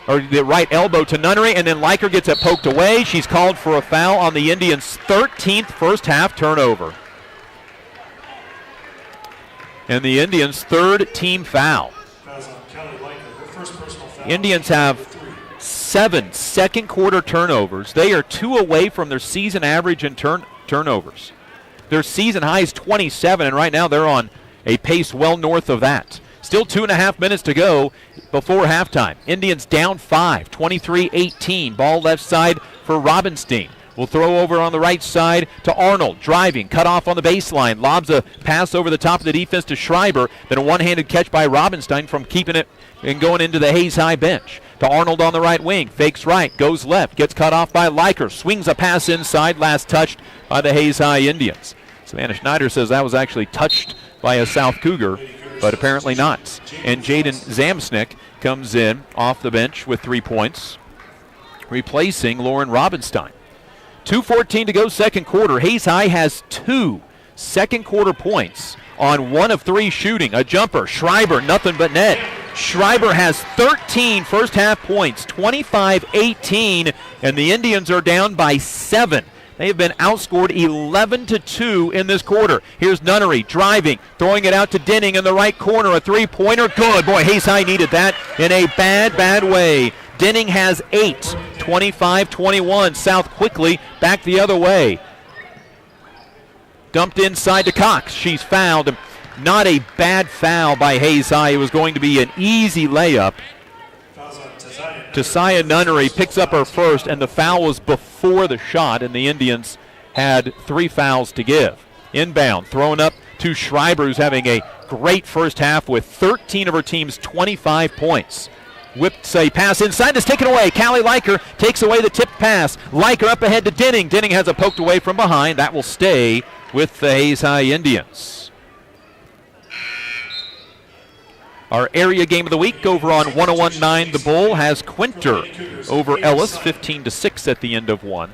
or the right elbow to Nunnery, and then Liker gets it poked away. She's called for a foul on the Indians' 13th first half turnover. And the Indians' third team foul. Indians have 7 second quarter turnovers. They are 2 away from their season average in turnovers. Their season high is 27, and right now they're on a pace well north of that. Still 2.5 minutes to go before halftime. Indians down 5, 23-18. Ball left side for Robinstein. Will throw over on the right side to Arnold. Driving, cut off on the baseline. Lobs a pass over the top of the defense to Schreiber. Then a one-handed catch by Robinstein from keeping it and going into the Hayes High bench. To Arnold on the right wing. Fakes right, goes left. Gets cut off by Liker. Swings a pass inside. Last touched by the Hayes High Indians. Savannah Schneider says that was actually touched by a South Cougar, but apparently not. And Jaden Zamsnik comes in off the bench with 3 points, replacing Lauren Robinstein. 2:14 to go second quarter. Hayes High has 2 second quarter points on 1 of 3 shooting. A jumper, Schreiber, nothing but net. Schreiber has 13 first half points, 25-18, and the Indians are down by 7. They have been outscored 11-2 in this quarter. Here's Nunnery driving, throwing it out to Denning in the right corner. A three-pointer. Good. Boy, Hayes High needed that in a bad way. Denning has 8, 25-21. South quickly back the other way. Dumped inside to Cox. She's fouled. Not a bad foul by Hayes High. It was going to be an easy layup. Tasia Nunnery picks up her first, and the foul was before the shot, and the Indians had 3 fouls to give. Inbound, thrown up to Schreiber, who's having a great first half with 13 of her team's 25 points. Whips a pass inside, it's taken away. Callie Liker takes away the tipped pass. Liker up ahead to Denning. Denning has it poked away from behind. That will stay with the Hayes High Indians. Our area game of the week over on 101.9 The Bull has Quinter over Ellis, 15-6 at the end of 1.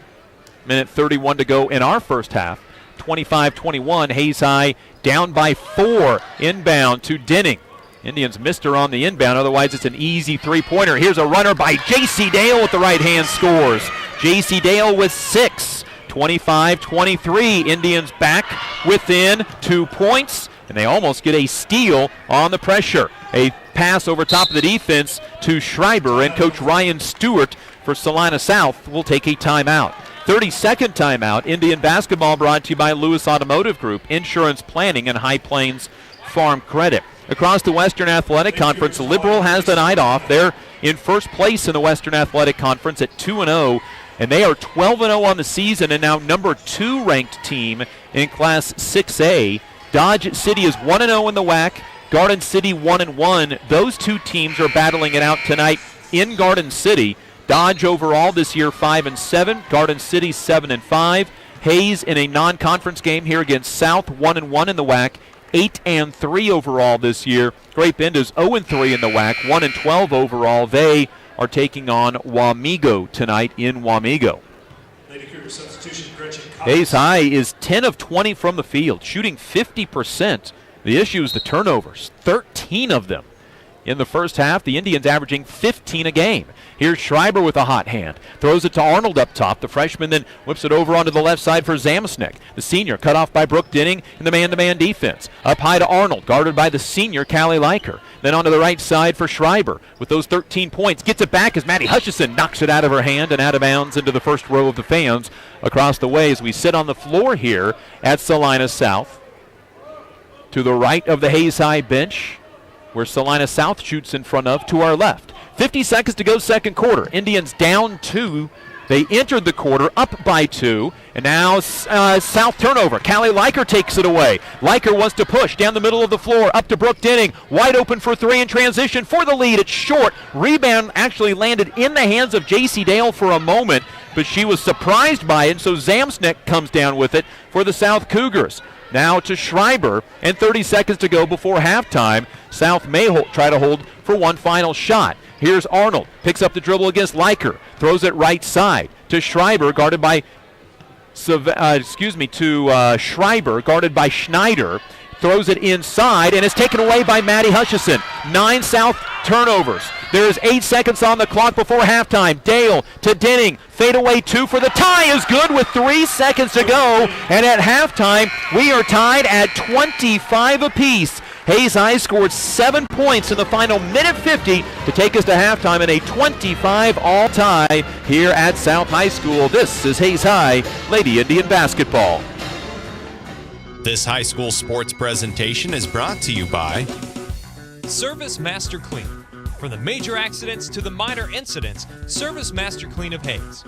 Minute 31 to go in our first half. 25-21. Hayes High down by 4 inbound to Denning. Indians missed her on the inbound, otherwise it's an easy three-pointer. Here's a runner by J.C. Dale with the right hand scores. J.C. Dale with 6. 25-23. Indians back within 2 points, and they almost get a steal on the pressure. A pass over top of the defense to Schreiber, and Coach Ryan Stewart for Salina South will take a timeout. 32nd timeout. Indian basketball brought to you by Lewis Automotive Group, Insurance Planning, and High Plains Farm Credit. Across the Western Athletic Conference, Liberal has the night off. They're in first place in the Western Athletic Conference at 2-0, and they are 12-0 on the season and now number 2 ranked team in Class 6A. Dodge City is 1-0 in the WAC. Garden City 1-1. Those two teams are battling it out tonight in Garden City. Dodge overall this year 5-7. Garden City 7-5. Hayes in a non-conference game here against South 1-1 in the WAC. 8-3 overall this year. Grape Bend is 0-3 in the WAC, 1-12 overall. They are taking on Wamego tonight in Wamego. Hayes High is 10 of 20 from the field, shooting 50%. The issue is the turnovers, 13 of them. In the first half, the Indians averaging 15 a game. Here's Schreiber with a hot hand. Throws it to Arnold up top. The freshman then whips it over onto the left side for Zamsnik. The senior cut off by Brooke Denning in the man-to-man defense. Up high to Arnold, guarded by the senior Callie Leiker. Then onto the right side for Schreiber with those 13 points. Gets it back as Maddie Hutchison knocks it out of her hand and out of bounds into the first row of the fans across the way as we sit on the floor here at Salina South. To the right of the Hayes High bench, where Salina South shoots in front of, to our left. 50 seconds to go, second quarter. Indians down 2. They entered the quarter up by 2, and now South turnover. Callie Leiker takes it away. Leiker wants to push down the middle of the floor, up to Brooke Denning. Wide open for 3 in transition for the lead. It's short. Rebound actually landed in the hands of J.C. Dale for a moment, but she was surprised by it, and so Zamsnik comes down with it for the South Cougars. Now to Schreiber, and 30 seconds to go before halftime. South may try to hold for one final shot. Here's Arnold, picks up the dribble against Leiker, throws it right side to Schreiber, guarded by Schreiber, guarded by Schneider. Throws it inside, and it's taken away by Maddie Hutchison. 9 South turnovers. There's 8 seconds on the clock before halftime. Dale to Denning. Fadeaway 2 for the tie is good with 3 seconds to go. And at halftime, we are tied at 25 apiece. Hayes High scored 7 points in the final minute 50 to take us to halftime in a 25-all tie here at South High School. This is Hayes High Lady Indian Basketball. This high school sports presentation is brought to you by Service Master Clean. From the major accidents to the minor incidents, Service Master Clean of Hayes.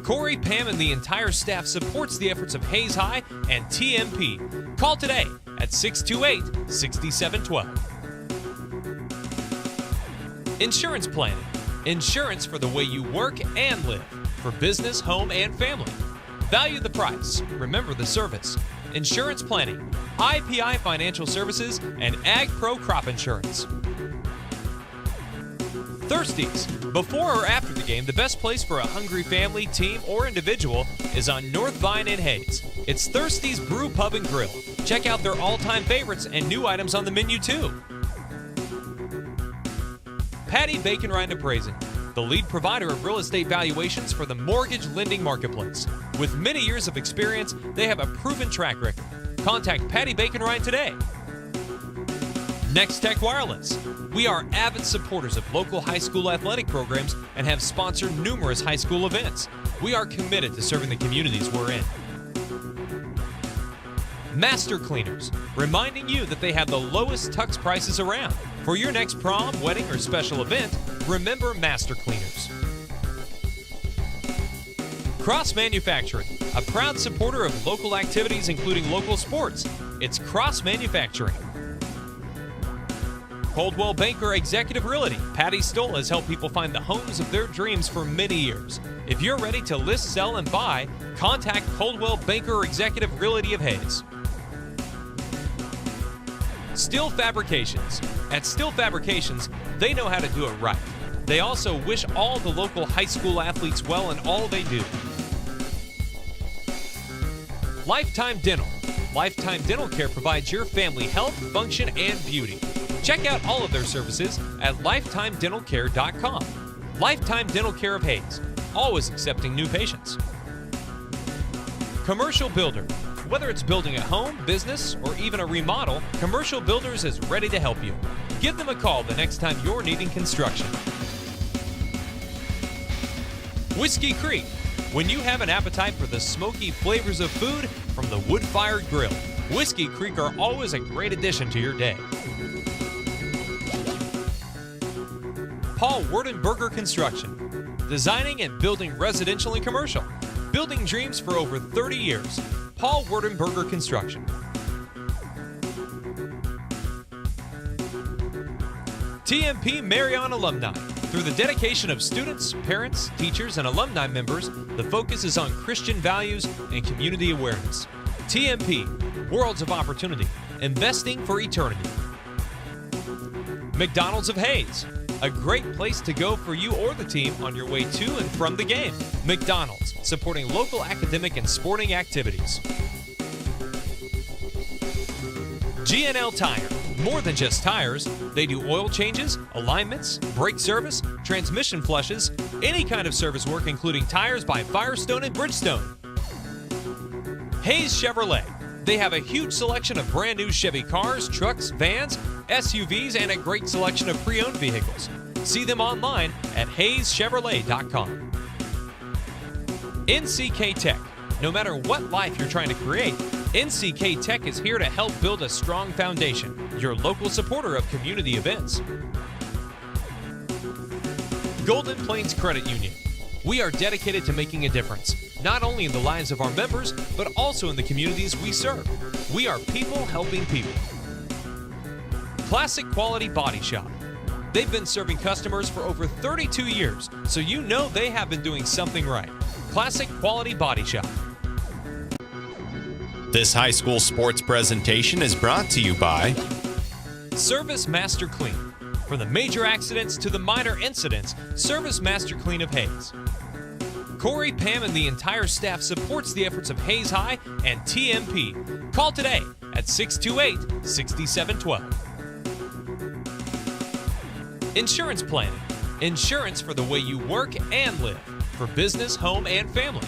Corey, Pam, and the entire staff supports the efforts of Hayes High and TMP. Call today at 628-6712. Insurance planning. Insurance for the way you work and live. For business, home, and family. Value the price. Remember the service. Insurance planning, IPI Financial Services, and Ag Pro Crop Insurance. Thirsties. Before or after the game, the best place for a hungry family, team, or individual is on North Vine in Hayes. It's Thirsties Brew Pub and Grill. Check out their all-time favorites and new items on the menu too. Patty Bacon Rind Appraising, the lead provider of real estate valuations for the mortgage lending marketplace. With many years of experience, they have a proven track record. Contact Patty Bacon Rind today. Next Tech Wireless. We are avid supporters of local high school athletic programs and have sponsored numerous high school events. We are committed to serving the communities we're in. Master Cleaners, reminding you that they have the lowest tux prices around. For your next prom, wedding, or special event, remember Master Cleaners. Cross Manufacturing, a proud supporter of local activities including local sports. It's Cross Manufacturing. Coldwell Banker Executive Realty. Patty Stoll has helped people find the homes of their dreams for many years. If you're ready to list, sell, and buy, contact Coldwell Banker Executive Realty of Hayes. Steel Fabrications. At Steel Fabrications, they know how to do it right. They also wish all the local high school athletes well in all they do. Lifetime Dental. Lifetime Dental Care provides your family health, function, and beauty. Check out all of their services at lifetimedentalcare.com. Lifetime Dental Care of Hayes, always accepting new patients. Commercial Builder. Whether it's building a home, business, or even a remodel, Commercial Builders is ready to help you. Give them a call the next time you're needing construction. Whiskey Creek. When you have an appetite for the smoky flavors of food from the wood-fired grill, Whiskey Creek are always a great addition to your day. Paul Werdenberger Construction. Designing and building residential and commercial. Building dreams for over 30 years. Paul Werdenberger Construction. TMP Marion Alumni. Through the dedication of students, parents, teachers, and alumni members, the focus is on Christian values and community awareness. TMP, Worlds of Opportunity, Investing for Eternity. McDonald's of Hayes, a great place to go for you or the team on your way to and from the game. McDonald's, supporting local academic and sporting activities. GNL Tire. More than just tires, they do oil changes, alignments, brake service, transmission flushes, any kind of service work including tires by Firestone and Bridgestone. Hayes Chevrolet. They have a huge selection of brand new Chevy cars, trucks, vans, SUVs, and a great selection of pre-owned vehicles. See them online at hayeschevrolet.com. NCK Tech. No matter what life you're trying to create, NCK Tech is here to help build a strong foundation. Your local supporter of community events. Golden Plains Credit Union. We are dedicated to making a difference, not only in the lives of our members, but also in the communities we serve. We are people helping people. Classic Quality Body Shop. They've been serving customers for over 32 years, so you know they have been doing something right. Classic Quality Body Shop. This high school sports presentation is brought to you by Service Master Clean. From the major accidents to the minor incidents, Service Master Clean of Hayes. Corey, Pam, and the entire staff supports the efforts of Hayes High and TMP. Call today at 628-6712. Insurance planning. Insurance for the way you work and live. For business, home, and family.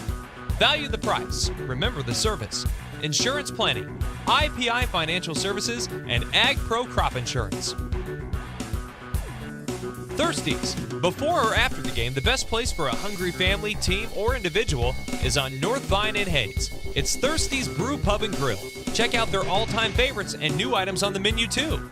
Value the price. Remember the service. Insurance planning, IPI Financial Services, and Ag Pro Crop Insurance. Thirsties. Before or after the game, the best place for a hungry family, team, or individual is on North Vine in Hayes. It's Thirsties Brew Pub and Grill. Check out their all-time favorites and new items on the menu too.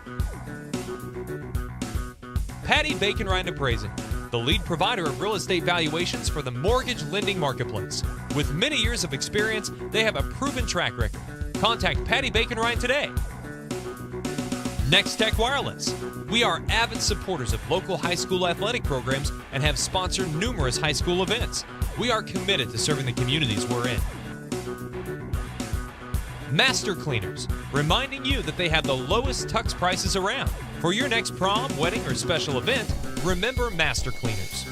Patty Bacon Rind Appraising, the lead provider of real estate valuations for the mortgage lending marketplace. With many years of experience, they have a proven track record. Contact Patty Bacon Rind today. Next Tech Wireless. We are avid supporters of local high school athletic programs and have sponsored numerous high school events. We are committed to serving the communities we're in. Master Cleaners, reminding you that they have the lowest tux prices around. For your next prom, wedding, or special event, remember Master Cleaners.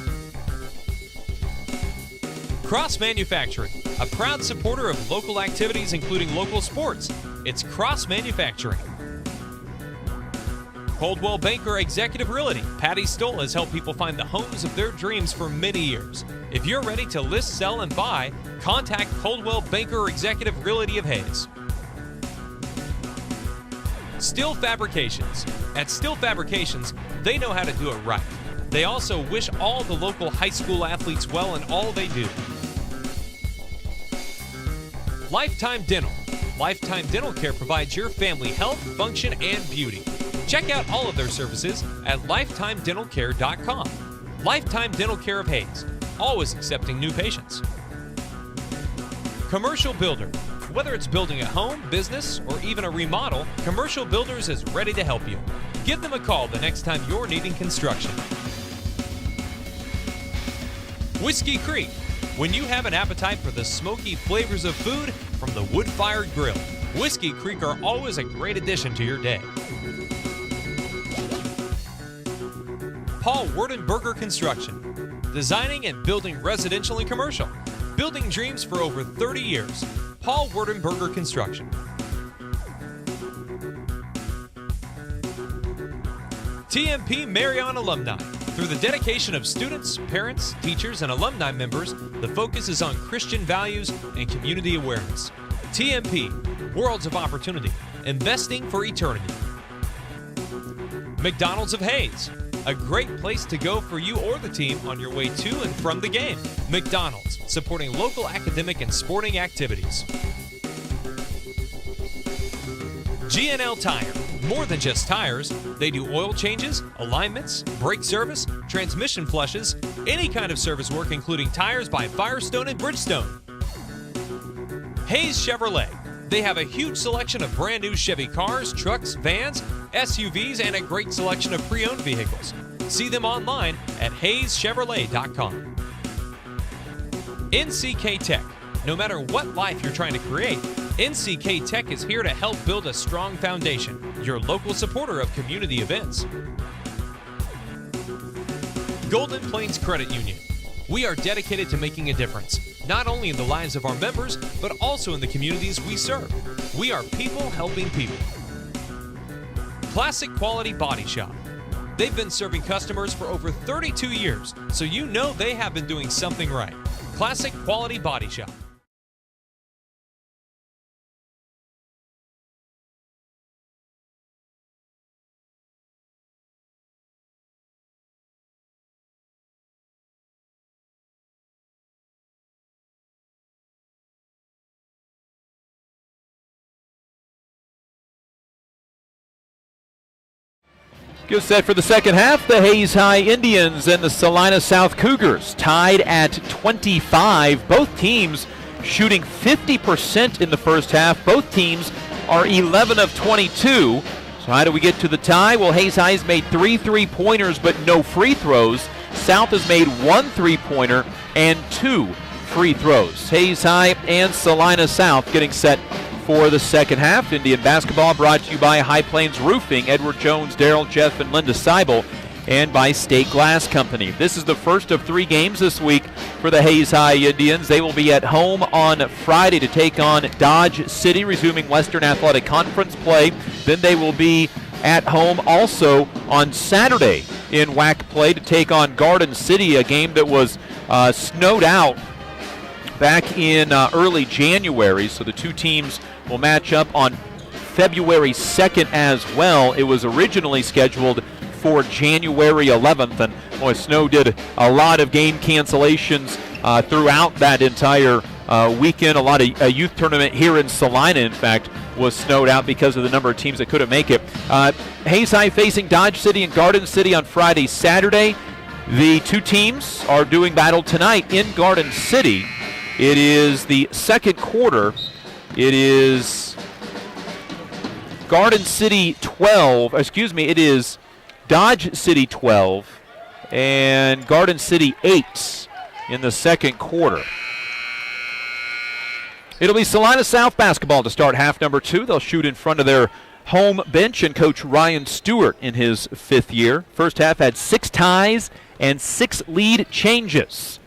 Cross Manufacturing, a proud supporter of local activities including local sports. It's Cross Manufacturing. Coldwell Banker Executive Realty. Patty Stoll has helped people find the homes of their dreams for many years. If you're ready to list, sell, and buy, contact Coldwell Banker Executive Realty of Hayes. Steel Fabrications. At Steel Fabrications, they know how to do it right. They also wish all the local high school athletes well in all they do. Lifetime Dental. Lifetime Dental Care provides your family health, function, and beauty. Check out all of their services at lifetimedentalcare.com. Lifetime Dental Care of Hayes, always accepting new patients. Commercial Builder. Whether it's building a home, business, or even a remodel, Commercial Builders is ready to help you. Give them a call the next time you're needing construction. Whiskey Creek. When you have an appetite for the smoky flavors of food from the wood-fired grill, Whiskey Creek are always a great addition to your day. Paul Werdenberger Construction. Designing and building residential and commercial. Building dreams for over 30 years. Paul Werdenberger Construction. TMP Marion Alumni. Through the dedication of students, parents, teachers, and alumni members, the focus is on Christian values and community awareness. TMP, Worlds of Opportunity, investing for eternity. McDonald's of Hayes, a great place to go for you or the team on your way to and from the game. McDonald's, supporting local academic and sporting activities. G&L Tire, more than just tires. They do oil changes, alignments, brake service, transmission flushes, any kind of service work including tires by Firestone and Bridgestone. Hayes Chevrolet. They have a huge selection of brand new Chevy cars, trucks, vans, SUVs, and a great selection of pre-owned vehicles. See them online at hayeschevrolet.com. NCK Tech. No matter what life you're trying to create, NCK Tech is here to help build a strong foundation. Your local supporter of community events. Golden Plains Credit Union. We are dedicated to making a difference, not only in the lives of our members, but also in the communities we serve. We are people helping people. Classic Quality Body Shop. They've been serving customers for over 32 years, so you know they have been doing something right. Classic Quality Body Shop. Good set for the second half. The Hayes High Indians and the Salina South Cougars tied at 25. Both teams shooting 50% in the first half. Both teams are 11 of 22. So how do we get to the tie? Well, Hayes High has made 3 3-pointers but no free throws. South has made 1 3-pointer and 2 free throws. Hayes High and Salina South getting set for the second half. Indian basketball brought to you by High Plains Roofing, Edward Jones, Darrell, Jeff, and Linda Seibel, and by State Glass Company. This is the first of 3 games this week for the Hayes High Indians. They will be at home on Friday to take on Dodge City, resuming Western Athletic Conference play. Then they will be at home also on Saturday in WAC play to take on Garden City, a game that was snowed out back in early January. So the two teams will match up on February 2nd as well. It was originally scheduled for January 11th, and boy, snow did a lot of game cancellations throughout that entire weekend. A lot of a youth tournament here in Salina, in fact, was snowed out because of the number of teams that couldn't make it. Hayes High facing Dodge City and Garden City on Friday, Saturday. The two teams are doing battle tonight in Garden City. It is the second quarter. It is Garden City 12, it is Dodge City 12 and Garden City 8 in the second quarter. It'll be Salina South basketball to start half number 2. They'll shoot in front of their home bench and Coach Ryan Stewart in his 5th year. First half had 6 ties and 6 lead changes.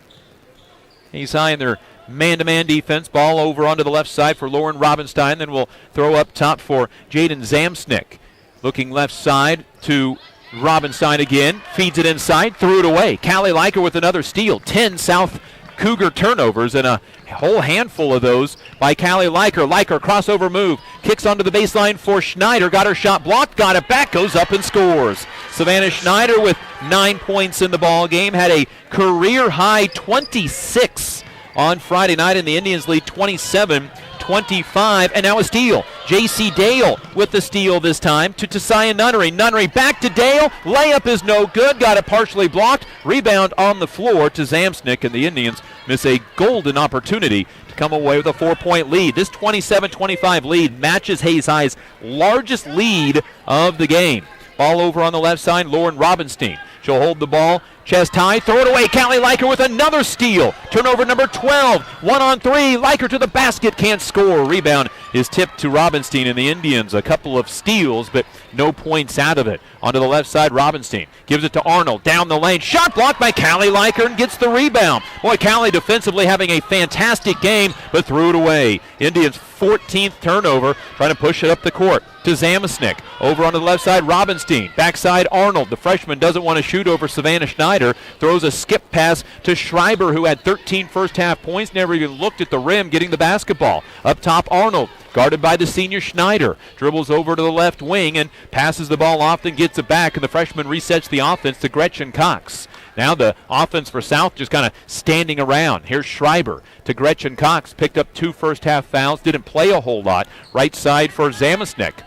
He's high in their man-to-man defense. Ball over onto the left side for Lauren Robinstein. Then we'll throw up top for Jaden Zamsnick. Looking left side to Robinstein again. Feeds it inside. Threw it away. Callie Leiker with another steal. 10 South Cougar turnovers and a whole handful of those by Callie Leiker. Leiker crossover move. Kicks onto the baseline for Schneider. Got her shot blocked. Got it back. Goes up and scores. Savannah Schneider with 9 points in the ball game. Had a career-high 26 on Friday night, and the Indians lead 27-25. And now a steal. J.C. Dale with the steal this time to Tasiah Nunnery. Nunnery back to Dale. Layup is no good. Got it partially blocked. Rebound on the floor to Zamsnick, and the Indians miss a golden opportunity to come away with a 4-point lead. This 27-25 lead matches Hayes High's largest lead of the game. Ball over on the left side, Lauren Robinstein. She'll hold the ball Chest high, throw it away. Callie Leiker with another steal. Turnover number 12. 1-on-3. Leiker to the basket, can't score. Rebound is tipped to Robinstein, and the Indians a couple of steals, but no points out of it. Onto the left side, Robinstein gives it to Arnold. Down the lane. Shot blocked by Callie Leiker and gets the rebound. Boy, Callie defensively having a fantastic game, but threw it away. Indians 14th turnover, trying to push it up the court to Zamasnik. Over on the left side, Robinstein. Backside, Arnold. The freshman doesn't want to shoot over Savannah Schneider. Throws a skip pass to Schreiber, who had 13 first-half points. Never even looked at the rim, getting the basketball. Up top, Arnold. Guarded by the senior Schneider. Dribbles over to the left wing and passes the ball off, then gets it back, and the freshman resets the offense to Gretchen Cox. Now the offense for South just kind of standing around. Here's Schreiber to Gretchen Cox. Picked up 2 first-half fouls. Didn't play a whole lot. Right side for Zamasnik.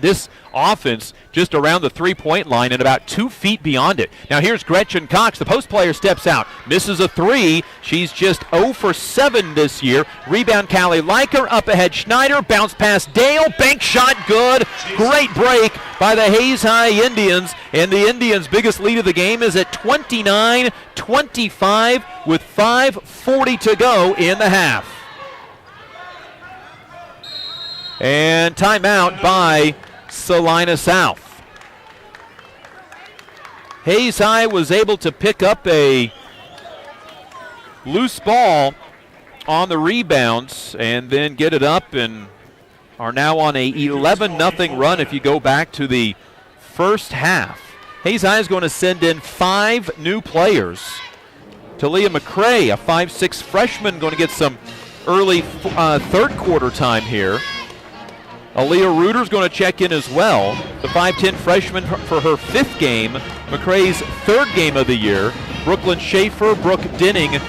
This offense just around the three-point line and about 2 feet beyond it. Now here's Gretchen Cox. The post player steps out. Misses a 3. She's just 0 for 7 this year. Rebound Callie Leiker. Up ahead Schneider. Bounce pass Dale. Bank shot good. Great break by the Hayes High Indians. And the Indians' biggest lead of the game is at 29-25 with 5:40 to go in the half. And timeout by Salina South. Hayes High was able to pick up a loose ball on the rebounds and then get it up, and are now on a 11-0 run if you go back to the first half. Hayes High is going to send in 5 new players. Talia McCray, a 5'6" freshman, going to get some early third quarter time here. Aaliyah Reuter's going to check in as well. The 5'10" freshman for her 5th game. McCray's 3rd game of the year. Brooklyn Schaefer, Brooke Dinning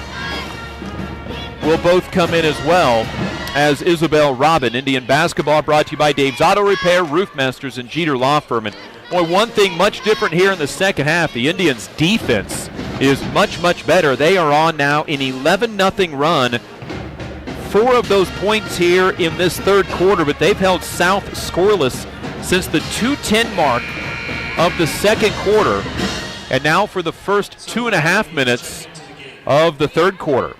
will both come in as well as Isabel Robin. Indian basketball brought to you by Dave's Auto Repair, Roofmasters, and Jeter Law Firm. And boy, one thing much different here in the second half. The Indians' defense is much, much better. They are on now an 11-0 run. 4 of those points here in this third quarter, but they've held South scoreless since the 2:10 mark of the second quarter, and now for the first 2.5 minutes of the third quarter.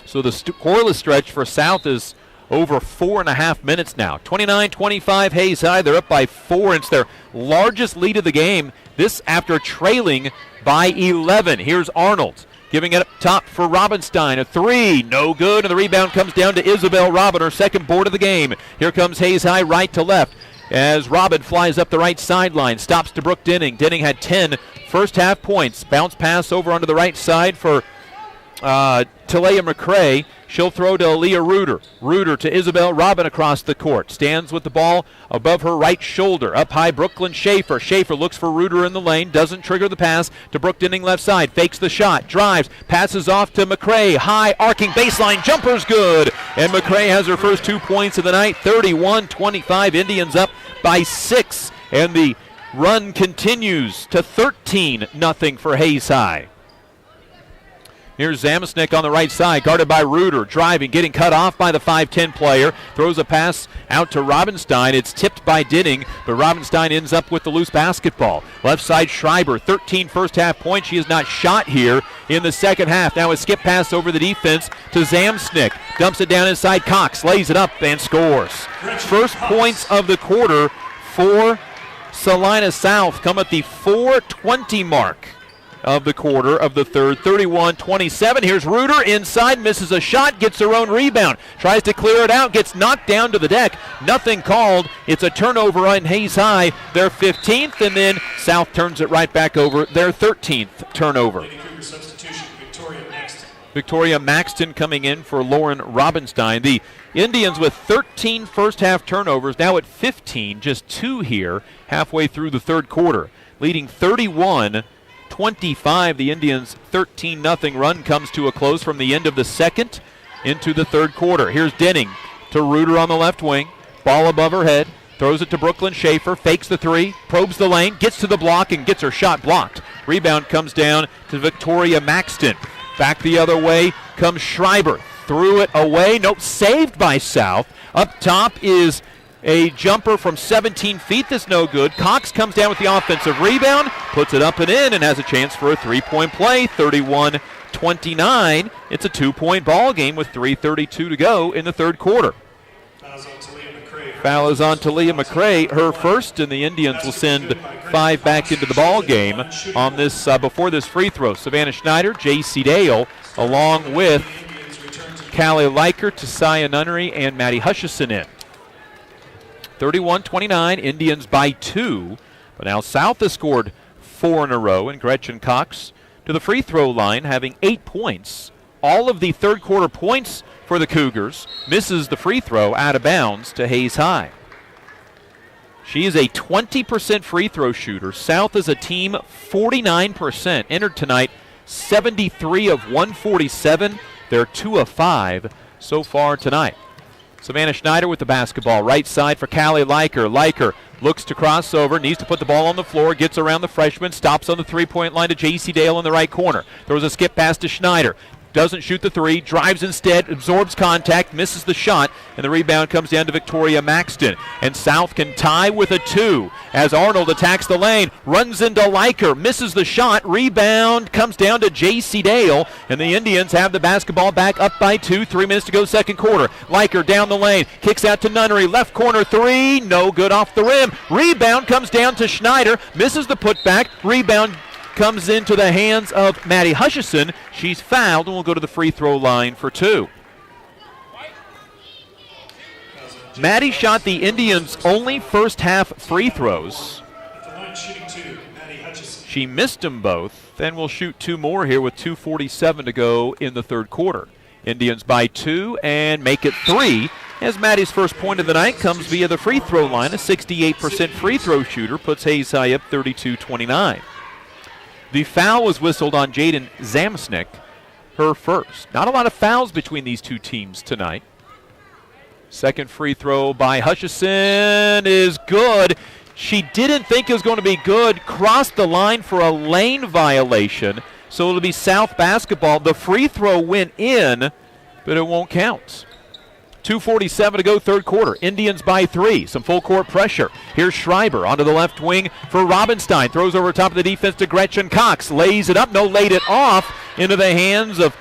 So the scoreless stretch for South is over 4.5 minutes now. 29-25 Hayes High. They're up by 4. It's their largest lead of the game. This after trailing by 11. Here's Arnold. Giving it up top for Robinstein. A 3, no good, and the rebound comes down to Isabel Robin, her 2nd board of the game. Here comes Hayes High right to left as Robin flies up the right sideline. Stops to Brooke Dinning. Dinning had 10 first-half points. Bounce pass over onto the right side for Talia McCray. She'll throw to Aaliyah Reuter. Reuter to Isabel Robin across the court. Stands with the ball above her right shoulder. Up high, Brooklyn Schaefer. Schaefer looks for Reuter in the lane. Doesn't trigger the pass to Brooke Dinning left side. Fakes the shot. Drives. Passes off to McCray. High arcing baseline. Jumper's good. And McCray has her first 2 points of the night. 31-25. Indians up by 6. And the run continues to 13-0 for Hayes High. Here's Zamasnik on the right side, guarded by Reuter, driving, getting cut off by the 5'10" player. Throws a pass out to Robinstein. It's tipped by Dinning, but Robinstein ends up with the loose basketball. Left side, Schreiber, 13 first-half points. She has not shot here in the second half. Now a skip pass over the defense to Zamasnik. Dumps it down inside. Cox lays it up and scores. First points of the quarter for Salina South come at the 4:20 mark of the quarter of the third. 31-27. Here's Reuter inside, misses a shot, gets her own rebound, tries to clear it out, gets knocked down to the deck. Nothing called. It's a turnover on Hayes High, their 15th, and then South turns it right back over, their 13th turnover. Victoria Maxton coming in for Lauren Robinstein. The Indians with 13 first-half turnovers, now at 15, just 2 here halfway through the third quarter, leading 31-25. The Indians' 13-0 run comes to a close from the end of the second into the third quarter. Here's Dinning to Reuter on the left wing. Ball above her head. Throws it to Brooklyn Schaefer. Fakes the 3. Probes the lane. Gets to the block and gets her shot blocked. Rebound comes down to Victoria Maxton. Back the other way comes Schreiber. Threw it away. Nope. Saved by South. Up top is a jumper from 17 feet that's no good. Cox comes down with the offensive rebound, puts it up and in and has a chance for a three-point play, 31-29. It's a 2-point ball game with 3:32 to go in the third quarter. Foul is on Talia McCray, her first, and the Indians will send 5 back into the ball game on this before this free throw. Savannah Schneider, J.C. Dale, along with Callie Leiker, Tasaya Nunnery, and Maddie Hutchison in. 31-29, Indians by 2. But now South has scored 4 in a row, and Gretchen Cox to the free throw line, having 8 points. All of the third quarter points for the Cougars, misses the free throw out of bounds to Hayes High. She is a 20% free throw shooter. South is a team 49%. Entered tonight 73 of 147. They're 2 of 5 so far tonight. Savannah Schneider with the basketball. Right side for Callie Leiker. Leiker looks to cross over, needs to put the ball on the floor, gets around the freshman, stops on the three-point line to J.C. Dale in the right corner. Throws a skip pass to Schneider. Doesn't shoot the three, drives instead, absorbs contact, misses the shot, and the rebound comes down to Victoria Maxton. And South can tie with a 2 as Arnold attacks the lane, runs into Leiker, misses the shot, rebound comes down to J.C. Dale, and the Indians have the basketball back up by 2, 3 minutes to go second quarter. Leiker down the lane, kicks out to Nunnery, left corner 3, no good off the rim. Rebound comes down to Schneider, misses the putback, rebound comes into the hands of Maddie Hutchison. She's fouled and will go to the free throw line for 2. Maddie shot the Indians' only first half free throws. She missed them both and will shoot 2 more here with 2:47 to go in the third quarter. Indians by 2 and make it 3 as Maddie's first point of the night comes via the free throw line. A 68% free throw shooter puts Hayes High up 32-29. The foul was whistled on Jaden Zamsnick, her first. Not a lot of fouls between these two teams tonight. Second free throw by Hutchison is good. She didn't think it was going to be good. Crossed the line for a lane violation, so it'll be South basketball. The free throw went in, but it won't count. 2:47 to go third quarter. Indians by 3. Some full court pressure. Here's Schreiber onto the left wing for Robinstein. Throws over top of the defense to Gretchen Cox. Lays it up. No, laid it off into the hands of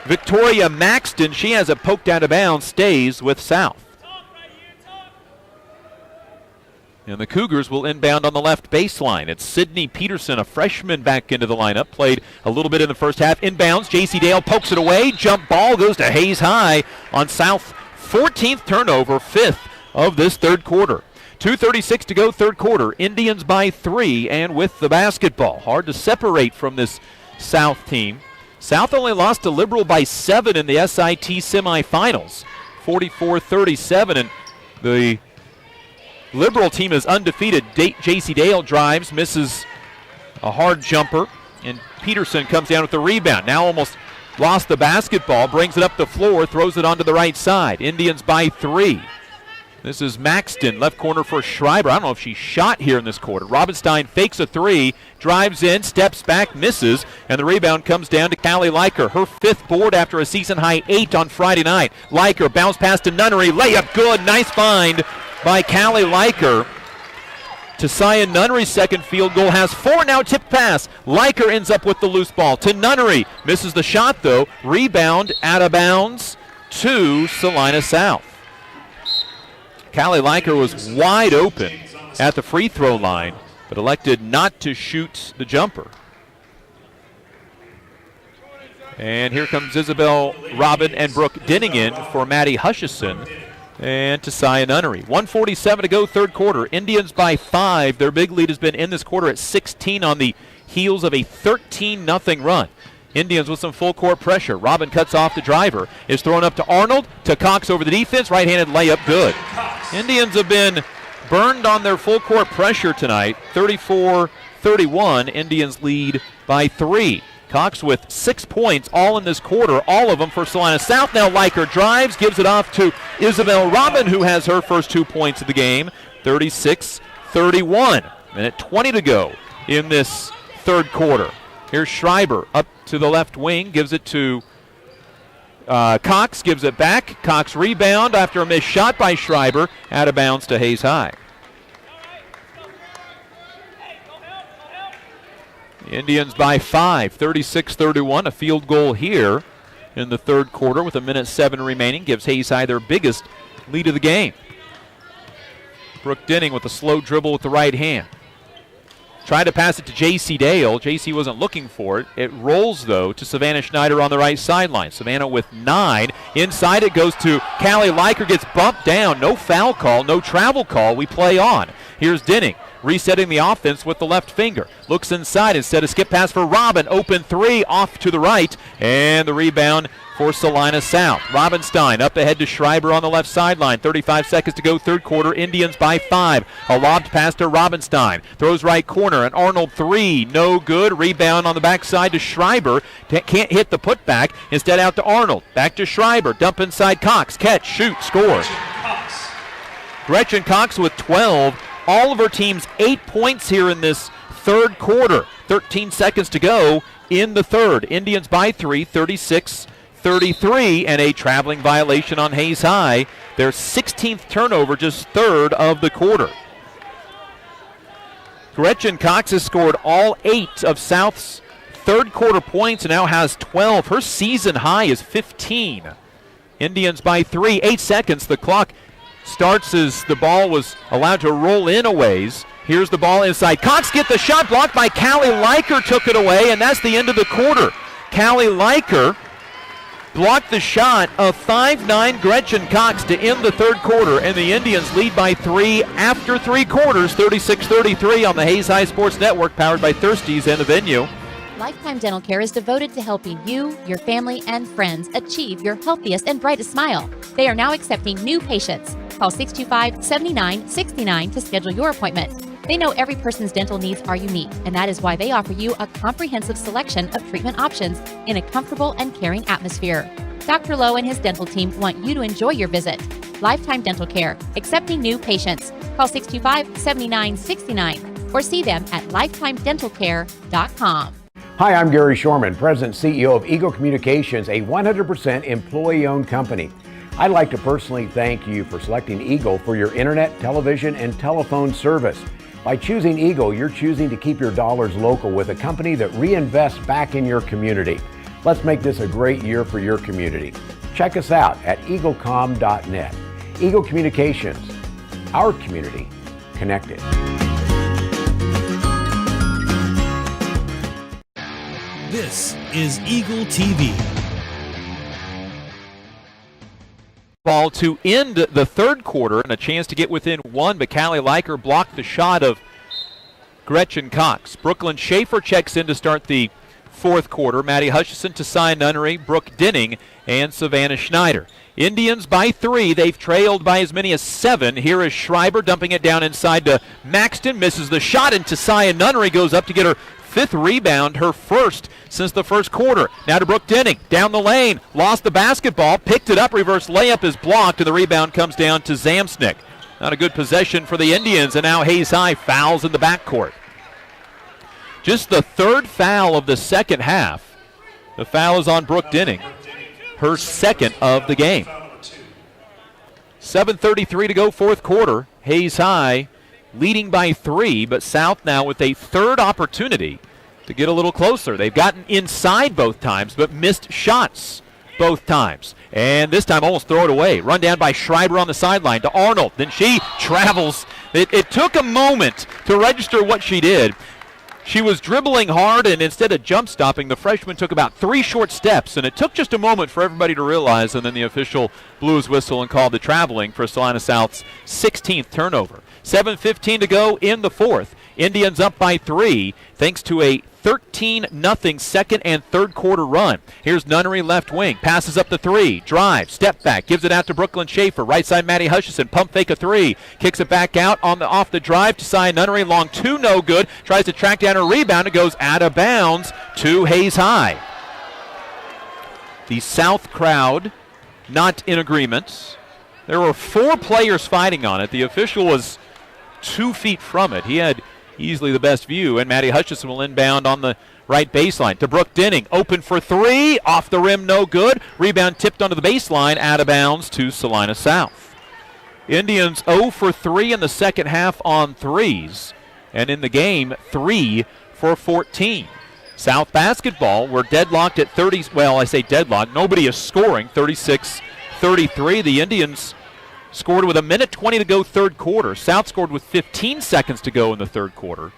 Victoria Maxton. She has it poked out of bounds. Stays with South. And the Cougars will inbound on the left baseline. It's Sydney Peterson, a freshman, back into the lineup. Played a little bit in the first half. Inbounds. J.C. Dale pokes it away. Jump ball goes to Hayes High on South. 14th turnover, 5th of this third quarter. 2:36 to go third quarter. Indians by 3 and with the basketball. Hard to separate from this South team. South only lost to Liberal by 7 in the SIT semifinals, 44-37, and the Liberal team is undefeated. J.C. Dale drives, misses a hard jumper, and Peterson comes down with the rebound. Now almost lost the basketball, brings it up the floor, throws it onto the right side. Indians by 3. This is Maxton, left corner for Schreiber. I don't know if she shot here in this quarter. Robinstein fakes a 3, drives in, steps back, misses, and the rebound comes down to Callie Leiker. Her 5th board after a season-high 8 on Friday night. Leiker bounce pass to Nunnery, layup good, nice find by Callie Leiker. Tasaya Nunnery's second field goal has 4, now tipped pass. Leiker ends up with the loose ball to Nunnery. Misses the shot though. Rebound out of bounds to Salina South. Callie Leiker was wide open at the free throw line, but elected not to shoot the jumper. And here comes Isabel Robin and Brooke Dinningen for Maddie Hutchison and Tasaya Nunnery. 1:47 to go third quarter. Indians by 5. Their big lead has been in this quarter at 16 on the heels of a 13-0 run. Indians with some full court pressure. Robin cuts off the driver. Is thrown up to Arnold, to Cox over the defense. Right-handed layup good. Indians have been burned on their full court pressure tonight. 34-31. Indians lead by 3. Cox with 6 points, all in this quarter, all of them for Salina South. Now Leiker drives, gives it off to Isabel Robin, who has her first 2 points of the game. 36-31. Minute 20 to go in this third quarter. Here's Schreiber up to the left wing, gives it to Cox, gives it back. Cox rebound after a missed shot by Schreiber, out of bounds to Hayes High. Indians by 5, 36-31. A field goal here in the third quarter with 1:07 remaining gives Hayes High their biggest lead of the game. Brooke Denning with a slow dribble with the right hand. Tried to pass it to J.C. Dale. J.C. wasn't looking for it. It rolls, though, to Savannah Schneider on the right sideline. Savannah with 9. Inside it goes to Callie Liker. Gets bumped down. No foul call, no travel call. We play on. Here's Denning resetting the offense with the left finger. Looks inside instead of skip pass for Robin. Open 3 off to the right. And the rebound for Salina South. Robinstein up ahead to Schreiber on the left sideline. 35 seconds to go, third quarter. Indians by 5. A lobbed pass to Robinstein. Throws right corner. An Arnold 3. No good. Rebound on the backside to Schreiber. Can't hit the putback. Instead out to Arnold. Back to Schreiber. Dump inside Cox. Catch, shoot, score. Gretchen Cox with 12. All of her team's 8 points here in this third quarter. 13 seconds to go in the third. Indians by 3, 36-33, and a traveling violation on Hayes High. Their 16th turnover, just third of the quarter. Gretchen Cox has scored all 8 of South's third quarter points and now has 12. Her season high is 15. Indians by 3, 8 seconds. The clock starts as the ball was allowed to roll in a ways. Here's the ball inside. Cox get the shot blocked by Callie Liker, took it away, and that's the end of the quarter. Callie Liker blocked the shot of 5'9" Gretchen Cox to end the third quarter, and the Indians lead by 3 after 3 quarters, 36-33 on the Hayes High Sports Network, powered by Thirsties and the Venue. Lifetime Dental Care is devoted to helping you, your family, and friends achieve your healthiest and brightest smile. They are now accepting new patients. Call 625-7969 to schedule your appointment. They know every person's dental needs are unique, and that is why they offer you a comprehensive selection of treatment options in a comfortable and caring atmosphere. Dr. Lowe and his dental team want you to enjoy your visit. Lifetime Dental Care, accepting new patients. Call 625-7969 or see them at lifetimedentalcare.com. Hi, I'm Gary Shorman, President and CEO of Eagle Communications, a 100% employee-owned company. I'd like to personally thank you for selecting Eagle for your internet, television, and telephone service. By choosing Eagle, you're choosing to keep your dollars local with a company that reinvests back in your community. Let's make this a great year for your community. Check us out at eaglecom.net. Eagle Communications, our community connected. This is Eagle TV. Ball to end the third quarter and a chance to get within 1, but Callie Liker blocked the shot of Gretchen Cox. Brooklyn Schaefer checks in to start the fourth quarter. Maddie Hutchison, Tesai Nunnery, Brooke Denning, and Savannah Schneider. Indians by 3. They've trailed by as many as 7. Here is Schreiber dumping it down inside to Maxton. Misses the shot, and Tesai Nunnery goes up to get her 5th rebound, her first since the first quarter. Now to Brooke Denning, down the lane, lost the basketball, picked it up, reverse layup is blocked, and the rebound comes down to Zamsnick. Not a good possession for the Indians, and now Hayes High fouls in the backcourt. Just the third foul of the second half. The foul is on Brooke Denning, her second of the game. 7:33 to go, fourth quarter. Hayes High leading by 3, but South now with a third opportunity to get a little closer. They've gotten inside both times, but missed shots both times. And this time almost throw it away. Run down by Schreiber on the sideline to Arnold. Then she travels. It took a moment to register what she did. She was dribbling hard, and instead of jump stopping, the freshman took about 3 short steps, and it took just a moment for everybody to realize, and then the official blew his whistle and called the traveling for Salina South's 16th turnover. 7:15 to go in the fourth. Indians up by 3 thanks to a 13-0 second and third quarter run. Here's Nunnery left wing, passes up the 3, drive, step back, gives it out to Brooklyn Schaefer. Right side Maddie Hutchison, pump fake a 3, kicks it back out off the drive to Cy Nunnery, long 2, no good. Tries to track down a rebound, it goes out of bounds to Hayes High. The South crowd not in agreement. There were 4 players fighting on it. The official was 2 feet from it. He had easily the best view, and Maddie Hutchison will inbound on the right baseline to Brooke Denning. Open for 3, off the rim, no good. Rebound tipped onto the baseline, out of bounds to Salina South. Indians 0 for 3 in the second half on threes, and in the game, 3 for 14. South basketball, we're deadlocked at 30. Well, I say deadlocked. Nobody is scoring. 36-33. The Indians scored with 1:20 to go third quarter. South scored with 15 seconds to go in the third quarter.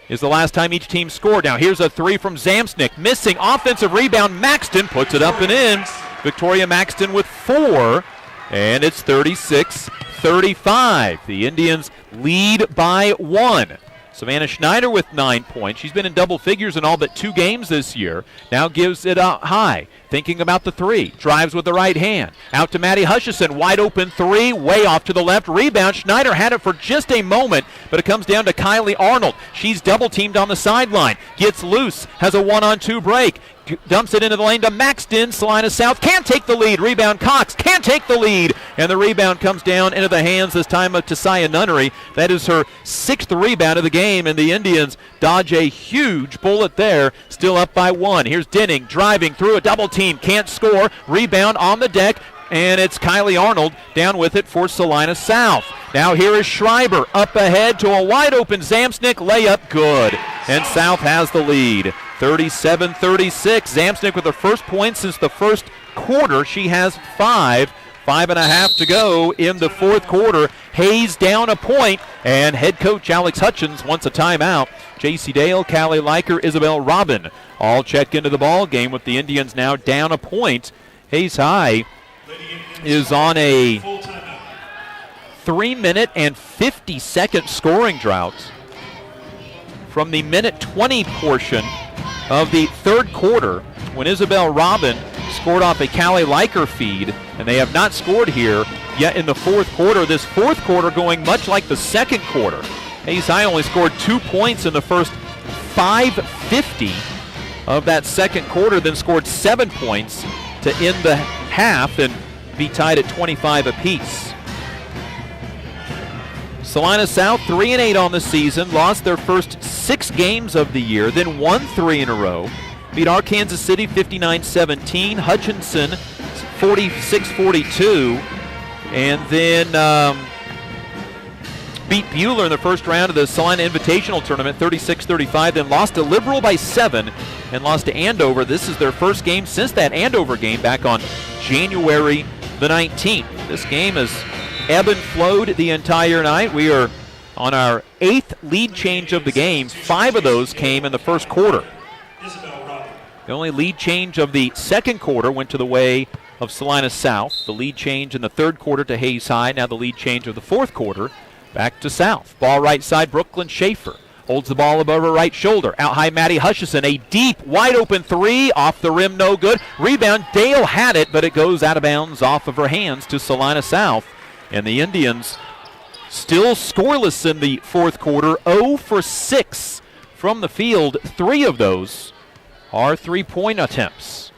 Is the last time each team scored. Now here's a three from Zamsnik. Missing. Offensive rebound. Maxton puts it up and in. Victoria Maxton with 4. And it's 36-35. The Indians lead by 1. Savannah Schneider with 9 points. She's been in double figures in all but 2 games this year. Now gives it up high. Thinking about the 3. Drives with the right hand. Out to Maddie Hutchison. Wide open 3. Way off to the left. Rebound. Schneider had it for just a moment, but it comes down to Kylie Arnold. She's double teamed on the sideline. Gets loose. Has a 1-on-2 break. Dumps it into the lane to Maxton. Salina South can't take the lead. Rebound Cox can't take the lead. And the rebound comes down into the hands this time of Tasiah Nunnery. That is her 6th rebound of the game. And the Indians dodge a huge bullet there. Still up by 1. Here's Denning driving through a double team. Can't score. Rebound on the deck. And it's Kylie Arnold down with it for Salina South. Now here is Schreiber up ahead to a wide open Zamsnik layup. Good. And South has the lead. 37-36. Zamsnik with her first point since the first quarter. She has 5. 5.5 to go in the fourth quarter. Hayes down a point, and head coach Alex Hutchins wants a timeout. J.C. Dale, Callie Liker, Isabel Robin all check into the ball game with the Indians now down a point. Hayes High is on a 3-minute and 50-second scoring drought. From the minute 20 portion of the third quarter, when Isabel Robin scored off a Callie Liker feed, and they have not scored here yet in the fourth quarter. This fourth quarter going much like the second quarter. Hayes High only scored 2 points in the first 5:50 of that second quarter, then scored 7 points to end the half and be tied at 25 apiece. Salina South 3-8 on the season, lost their first 6 games of the year, then won 3 in a row. Beat Arkansas City 59-17, Hutchinson 46-42, and then beat Buehler in the first round of the Salina Invitational Tournament 36-35, then lost to Liberal by 7 and lost to Andover. This is their first game since that Andover game back on January the 19th. This game has ebb and flowed the entire night. We are on our 8th lead change of the game. 5 of those came in the first quarter. The only lead change of the second quarter went to the way of Salina South. The lead change in the third quarter to Hayes High. Now the lead change of the fourth quarter back to South. Ball right side, Brooklyn Schaefer holds the ball above her right shoulder. Out high, Maddie Hutchison. A deep, wide open 3. Off the rim, no good. Rebound, Dale had it, but it goes out of bounds off of her hands to Salina South. And the Indians still scoreless in the fourth quarter. 0 for 6 from the field. 3 of those are 3-point attempts.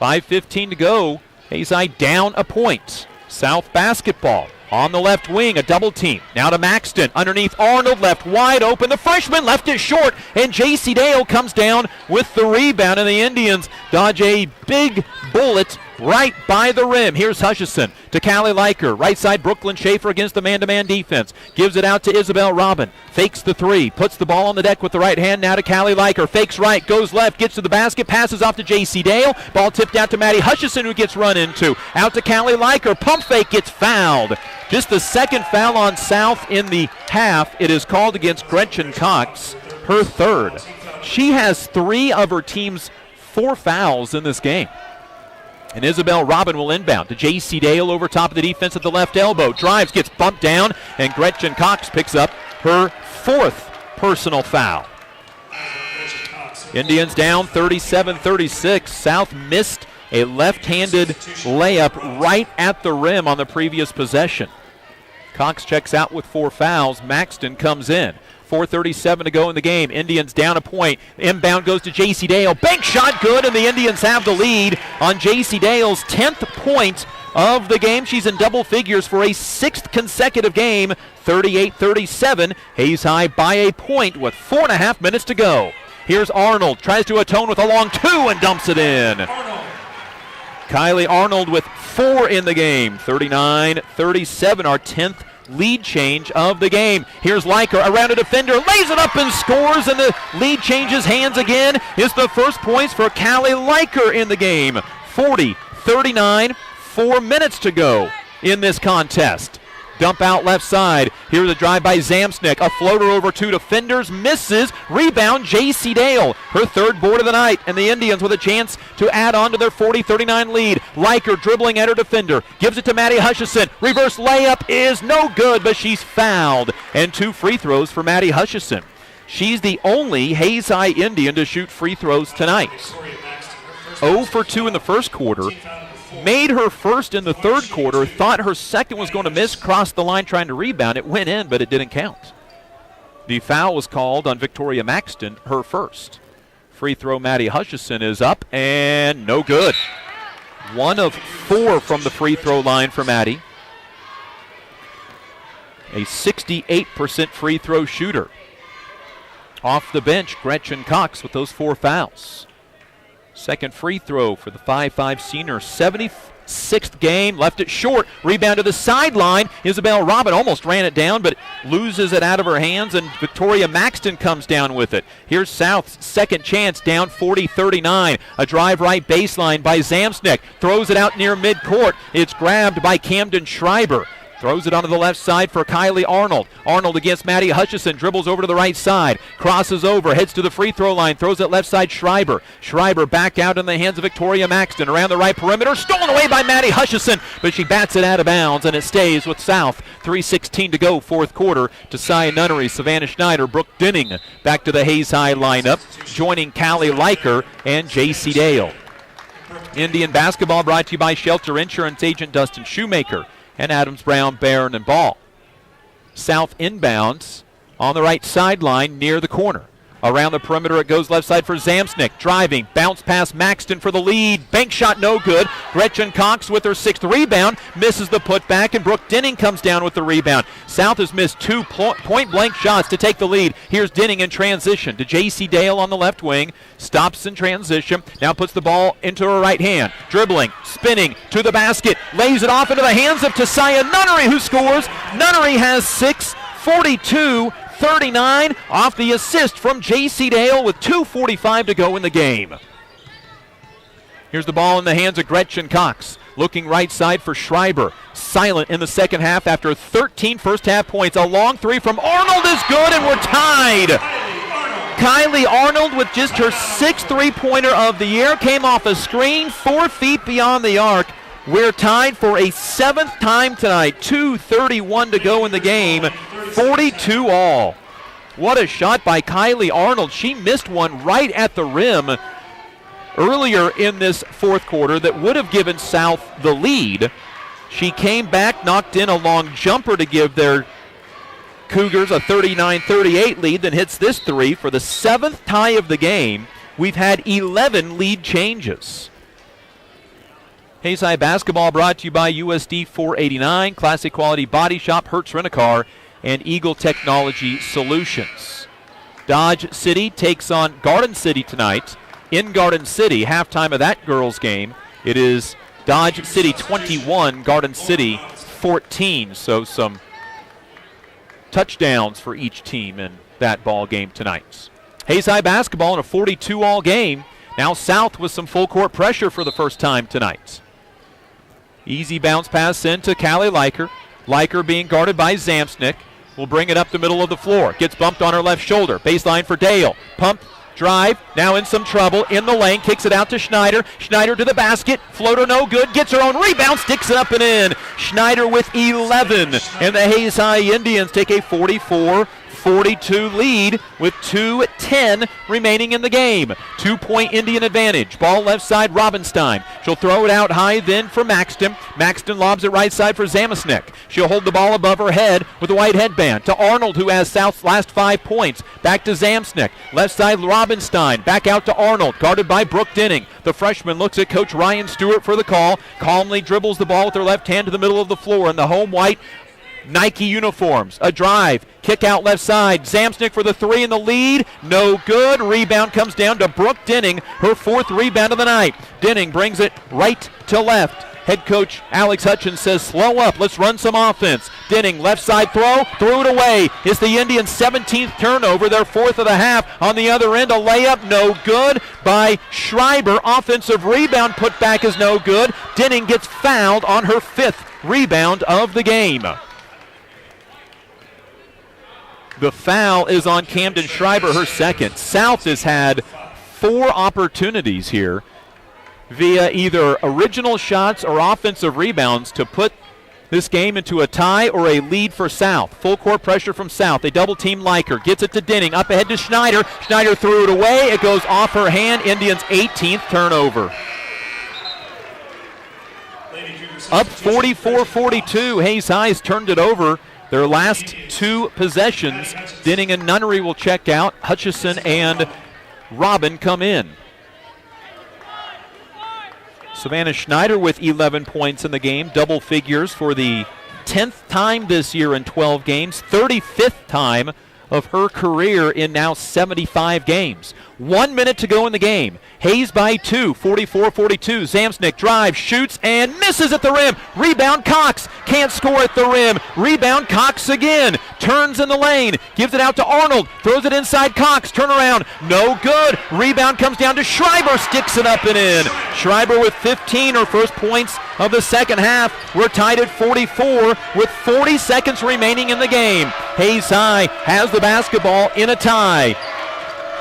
5:15 to go. Hayes High down a point. South basketball on the left wing, a double team. Now to Maxton, underneath Arnold, left wide open. The freshman left it short, and J.C. Dale comes down with the rebound, and the Indians dodge a big bullet right by the rim. Here's Hutchison to Callie Liker. Right side, Brooklyn Schaefer against the man-to-man defense. Gives it out to Isabel Robin. Fakes the 3. Puts the ball on the deck with the right hand. Now to Callie Liker. Fakes right, goes left, gets to the basket, passes off to J.C. Dale. Ball tipped out to Maddie Hutchison, who gets run into. Out to Callie Liker. Pump fake, gets fouled. Just the second foul on South in the half. It is called against Gretchen Cox, her third. She has 3 of her team's 4 fouls in this game. And Isabel Robin will inbound to J.C. Dale over top of the defense at the left elbow. Drives, gets bumped down, and Gretchen Cox picks up her 4th personal foul. Indians down 37-36. South missed a left-handed layup right at the rim on the previous possession. Cox checks out with 4 fouls. Maxton comes in. 4:37 to go in the game. Indians down a point. Inbound goes to J.C. Dale. Bank shot good, and the Indians have the lead on J.C. Dale's 10th point of the game. She's in double figures for a 6th consecutive game. 38-37. Hayes High by a point with 4.5 minutes to go. Here's Arnold. Tries to atone with a long 2 and dumps it in. Kylie Arnold with 4 in the game. 39-37, our 10th lead change of the game. Here's Liker around a defender, lays it up and scores, and the lead changes hands again. It's the first points for Callie Liker in the game. 40-39, 4 minutes to go in this contest. Dump out left side. Here's a drive by Zamsnik. A floater over 2 defenders. Misses. Rebound, J.C. Dale. Her third board of the night. And the Indians with a chance to add on to their 40-39 lead. Liker dribbling at her defender. Gives it to Maddie Hutchison. Reverse layup is no good, but she's fouled. And 2 free throws for Maddie Hutchison. She's the only Hayes High Indian to shoot free throws tonight. 0 for 2 in the first quarter. Made her first in the third quarter, thought her second was going to miss, crossed the line trying to rebound. It went in, but it didn't count. The foul was called on Victoria Maxton, her first. Free throw, Maddie Hutchison is up, and no good. 1 of 4 from the free throw line for Maddie. A 68% free throw shooter. Off the bench, Gretchen Cox with those 4 fouls. Second free throw for the 5'5 senior. 76th game, left it short. Rebound to the sideline. Isabel Robin almost ran it down, but loses it out of her hands, and Victoria Maxton comes down with it. Here's South's second chance, down 40-39. A drive right baseline by Zamsnik. Throws it out near midcourt. It's grabbed by Camden Schreiber. Throws it onto the left side for Kylie Arnold. Arnold against Maddie Hutchison. Dribbles over to the right side. Crosses over. Heads to the free throw line. Throws it left side Schreiber. Schreiber back out in the hands of Victoria Maxton. Around the right perimeter. Stolen away by Maddie Hutchison. But she bats it out of bounds, and it stays with South. 3:16 to go, fourth quarter. To Sia Nunnery, Savannah Schneider, Brooke Dinning back to the Hayes High lineup. Joining Callie Liker and J.C. Dale. Indian basketball brought to you by Shelter Insurance agent Dustin Shoemaker and Adams, Brown, Barron, and Ball. South inbounds on the right sideline near the corner. Around the perimeter it goes left side for Zamsnik. Driving, bounce pass Maxton for the lead. Bank shot no good. Gretchen Cox with her 6th rebound. Misses the putback, and Brooke Dinning comes down with the rebound. South has missed 2 point-blank shots to take the lead. Here's Dinning in transition to J.C. Dale on the left wing. Stops in transition. Now puts the ball into her right hand. Dribbling, spinning to the basket. Lays it off into the hands of Tasia Nunnery, who scores. Nunnery has 6, 42-39 off the assist from J.C. Dale with 2:45 to go in the game. Here's the ball in the hands of Gretchen Cox. Looking right side for Schreiber. Silent in the second half after 13 first half points. A long 3 from Arnold is good, and we're tied. Kylie Arnold with just her 6th three-pointer of the year. Came off a screen 4 feet beyond the arc. We're tied for a 7th time tonight. 2:31 to go in the game. 42 all. What a shot by Kylie Arnold. She missed one right at the rim earlier in this fourth quarter that would have given South the lead. She came back, knocked in a long jumper to give their Cougars a 39-38 lead, then hits this 3 for the 7th tie of the game. We've had 11 lead changes. Hayes High basketball brought to you by USD 489, Classic Quality Body Shop, Hertz Rent-A-Car, and Eagle Technology Solutions. Dodge City takes on Garden City tonight. In Garden City, halftime of that girls' game, it is Dodge City 21, Garden City 14. So some touchdowns for each team in that ball game tonight. Hayes High basketball in a 42-all game. Now South with some full court pressure for the first time tonight. Easy bounce pass in to Callie Liker. Liker being guarded by Zamsnik. Will bring it up the middle of the floor. Gets bumped on her left shoulder. Baseline for Dale. Pump, drive, now in some trouble. In the lane, kicks it out to Schneider. Schneider to the basket. Floater no good. Gets her own rebound. Sticks it up and in. Schneider with 11. And the Hayes High Indians take a 44-42 lead with 2:10 remaining in the game. 2-point Indian advantage. Ball left side, Robinstein. She'll throw it out high then for Maxton. Maxton lobs it right side for Zamsnik. She'll hold the ball above her head with a white headband to Arnold, who has South's last 5 points. Back to Zamsnik. Left side, Robinstein. Back out to Arnold, guarded by Brooke Dinning. The freshman looks at Coach Ryan Stewart for the call. Calmly dribbles the ball with her left hand to the middle of the floor in the home white Nike uniforms. A drive, kick out left side. Zamsnik for the 3 in the lead. No good. Rebound comes down to Brooke Dinning, her 4th rebound of the night. Dinning brings it right to left. Head coach Alex Hutchins says, slow up, let's run some offense. Denning, left side throw, threw it away. It's the Indians' 17th turnover, their 4th of the half. On the other end, a layup, no good by Schreiber. Offensive rebound put back is no good. Denning gets fouled on her 5th rebound of the game. The foul is on Camden Schreiber, her 2nd. South has had 4 opportunities here via either original shots or offensive rebounds to put this game into a tie or a lead for South. Full court pressure from South. They double team Liker. Gets it to Denning. Up ahead to Schneider. Schneider threw it away. It goes off her hand. Indians' 18th turnover. Up 44-42. Hayes High's turned it over. Their last 2 possessions. Denning and Nunnery will check out. Hutchison and Robin come in. Savannah Schneider with 11 points in the game, double figures for the 10th time this year in 12 games, 35th time of her career in now 75 games. 1 minute to go in the game. Hayes by 2, 44-42. Zamsnik drives, shoots, and misses at the rim. Rebound Cox, can't score at the rim. Rebound Cox again, turns in the lane, gives it out to Arnold, throws it inside Cox, turnaround, no good. Rebound comes down to Schreiber, sticks it up and in. Schreiber with 15, her first points of the second half. We're tied at 44 with 40 seconds remaining in the game. Hayes High has the basketball in a tie.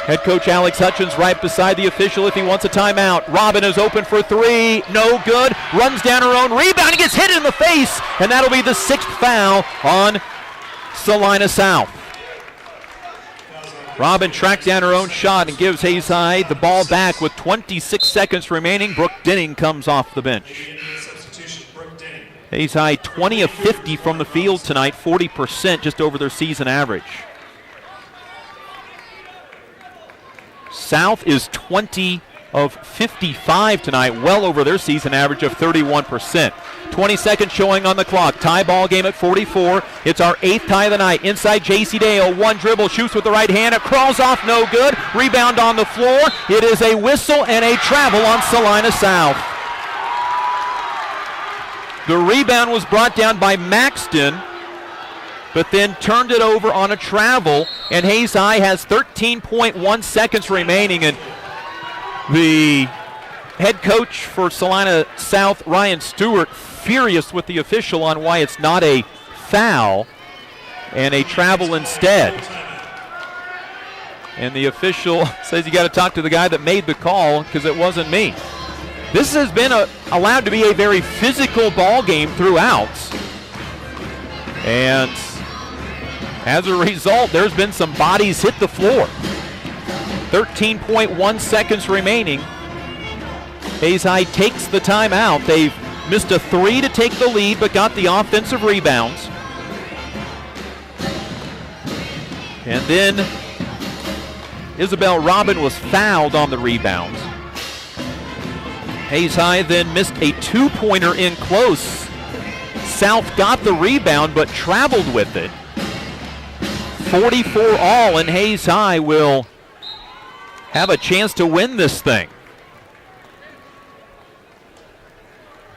Head coach Alex Hutchins right beside the official if he wants a timeout. Robin is open for 3, no good. Runs down her own rebound and gets hit in the face, and that'll be the 6th foul on Salina South. Robin tracked down her own shot and gives Hayes High the ball back with 26 seconds remaining. Brooke Denning comes off the bench. Hayes High 20 of 50 from the field tonight, 40%, just over their season average. South is 20 of 55 tonight, well over their season average of 31%. 20 seconds showing on the clock. Tie ball game at 44. It's our 8th tie of the night. Inside J.C. Dale, 1 dribble, shoots with the right hand. It crawls off, no good. Rebound on the floor. It is a whistle and a travel on Salina South. The rebound was brought down by Maxton, but then turned it over on a travel, and Hayes High has 13.1 seconds remaining, and the head coach for Salina South, Ryan Stewart, furious with the official on why it's not a foul and a travel instead. And the official says you got to talk to the guy that made the call because it wasn't me. This has been allowed to be a very physical ball game throughout, and as a result, there's been some bodies hit the floor. 13.1 seconds remaining. Hayes High takes the timeout. They've missed a 3 to take the lead, but got the offensive rebounds. And then Isabel Robin was fouled on the rebounds. Hayes High then missed a 2-pointer in close. South got the rebound, but traveled with it. 44 all, and Hayes High will have a chance to win this thing.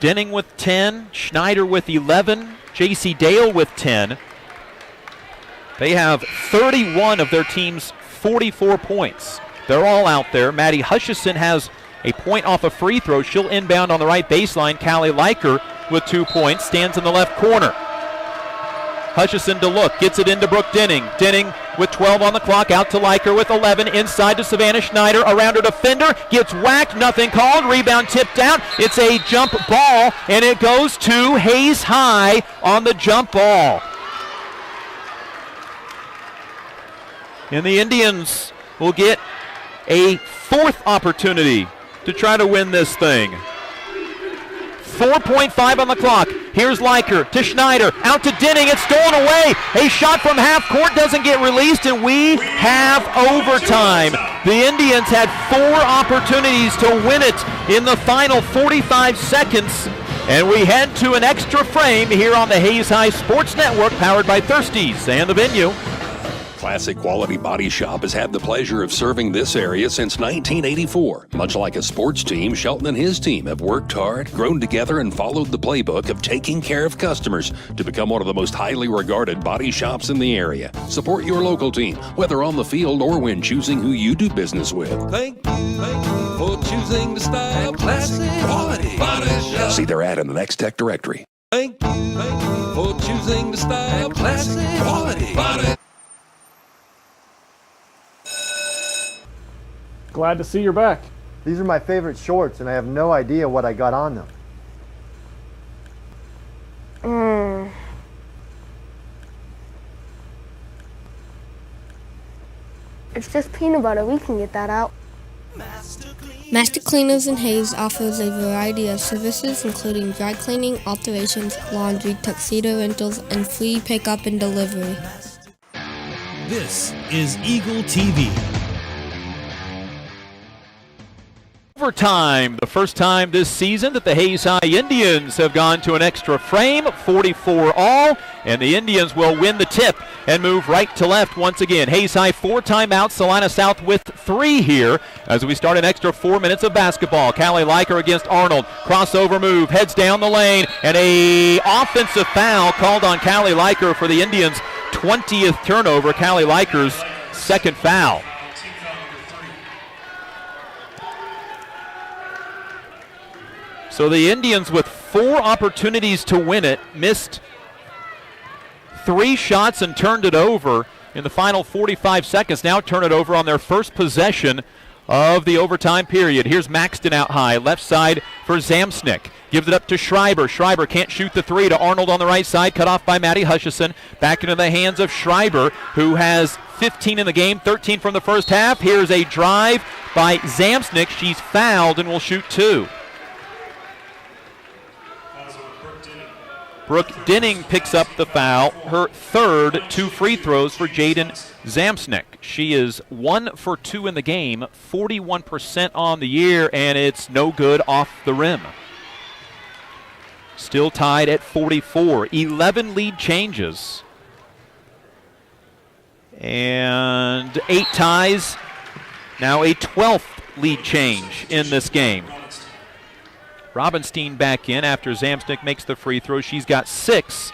Denning with 10, Schneider with 11, J.C. Dale with 10. They have 31 of their team's 44 points. They're all out there. Maddie Hutchison has a point off a free throw. She'll inbound on the right baseline. Callie Liker with 2 points, stands in the left corner. Hutchison to look, gets it into Brooke Denning. Denning with 12 on the clock, out to Liker with 11, inside to Savannah Schneider, around her defender, gets whacked, nothing called, rebound tipped out. It's a jump ball, and it goes to Hayes High on the jump ball. And the Indians will get a 4th opportunity to try to win this thing. 4.5 on the clock. Here's Liker to Schneider, out to Denning, it's stolen away. A shot from half court doesn't get released, and we have overtime. The Indians had 4 opportunities to win it in the final 45 seconds, and we head to an extra frame here on the Hayes High Sports Network, powered by Thirsties and the Venue. Classic Quality Body Shop has had the pleasure of serving this area since 1984. Much like a sports team, Shelton and his team have worked hard, grown together, and followed the playbook of taking care of customers to become one of the most highly regarded body shops in the area. Support your local team, whether on the field or when choosing who you do business with. Thank you for choosing the style, classic quality body shop. See their ad in the Next Tech directory. Thank you for choosing the style, classic quality body. Glad to see you're back. These are my favorite shorts, and I have no idea what I got on them. It's just peanut butter. We can get that out. Master Cleaners in Hayes offers a variety of services including dry cleaning, alterations, laundry, tuxedo rentals, and free pickup and delivery. This is Eagle TV. Overtime, the first time this season that the Hayes High Indians have gone to an extra frame, 44 all, and the Indians will win the tip and move right to left once again. Hayes High 4 timeouts, Salina South with 3 here as we start an extra 4 minutes of basketball. Callie Leiker against Arnold, crossover move, heads down the lane, and a offensive foul called on Callie Leiker for the Indians' 20th turnover, Callie Leiker's second foul. So the Indians with 4 opportunities to win it, missed 3 shots and turned it over in the final 45 seconds. Now turn it over on their first possession of the overtime period. Here's Maxton out high, left side for Zamsnik. Gives it up to Schreiber. Schreiber can't shoot the 3 to Arnold on the right side, cut off by Maddie Hutchison. Back into the hands of Schreiber, who has 15 in the game, 13 from the first half. Here's a drive by Zamsnik. She's fouled and will shoot 2. Brooke Dinning picks up the foul, her third 2 free throws for Jaden Zamsnik. She is 1 for 2 in the game, 41% on the year, and it's no good off the rim. Still tied at 44, 11 lead changes. And 8 ties, now a 12th lead change in this game. Robinstein back in after Zamsnik makes the free throw. She's got 6.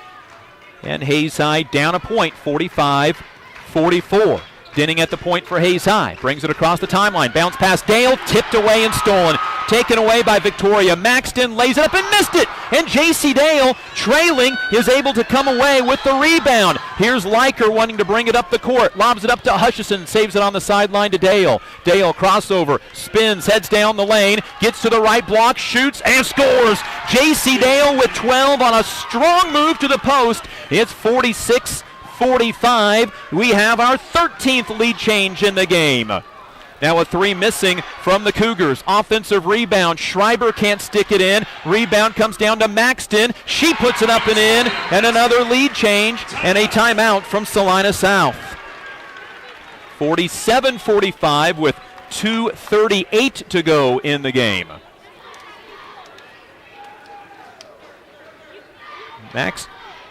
And Hayes High down a point, 45-44. Dinning at the point for Hayes High. Brings it across the timeline. Bounce past Dale, tipped away and stolen. Taken away by Victoria. Maxton lays it up and missed it. And J.C. Dale, trailing, is able to come away with the rebound. Here's Leiker wanting to bring it up the court. Lobs it up to Hutchison. Saves it on the sideline to Dale. Dale crossover. Spins, heads down the lane. Gets to the right block, shoots, and scores. J.C. Dale with 12 on a strong move to the post. It's 46-45. We have our 13th lead change in the game. Now a 3 missing from the Cougars. Offensive rebound. Schreiber can't stick it in. Rebound comes down to Maxton. She puts it up and in. And another lead change and a timeout from Salina South. 47-45 with 2:38 to go in the game.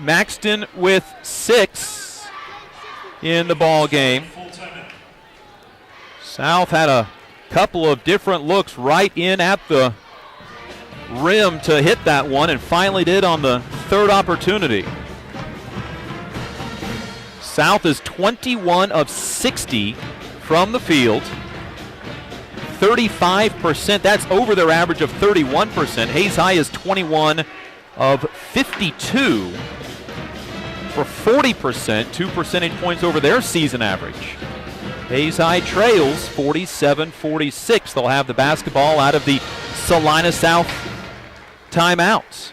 Maxton with 6 in the ball game. South had a couple of different looks right in at the rim to hit that one, and finally did on the 3rd opportunity. South is 21 of 60 from the field. 35%, that's over their average of 31%. Hayes High is 21 of 52 for 40%, 2 percentage points over their season average. Hayes High trails 47-46. They'll have the basketball out of the Salina South timeouts.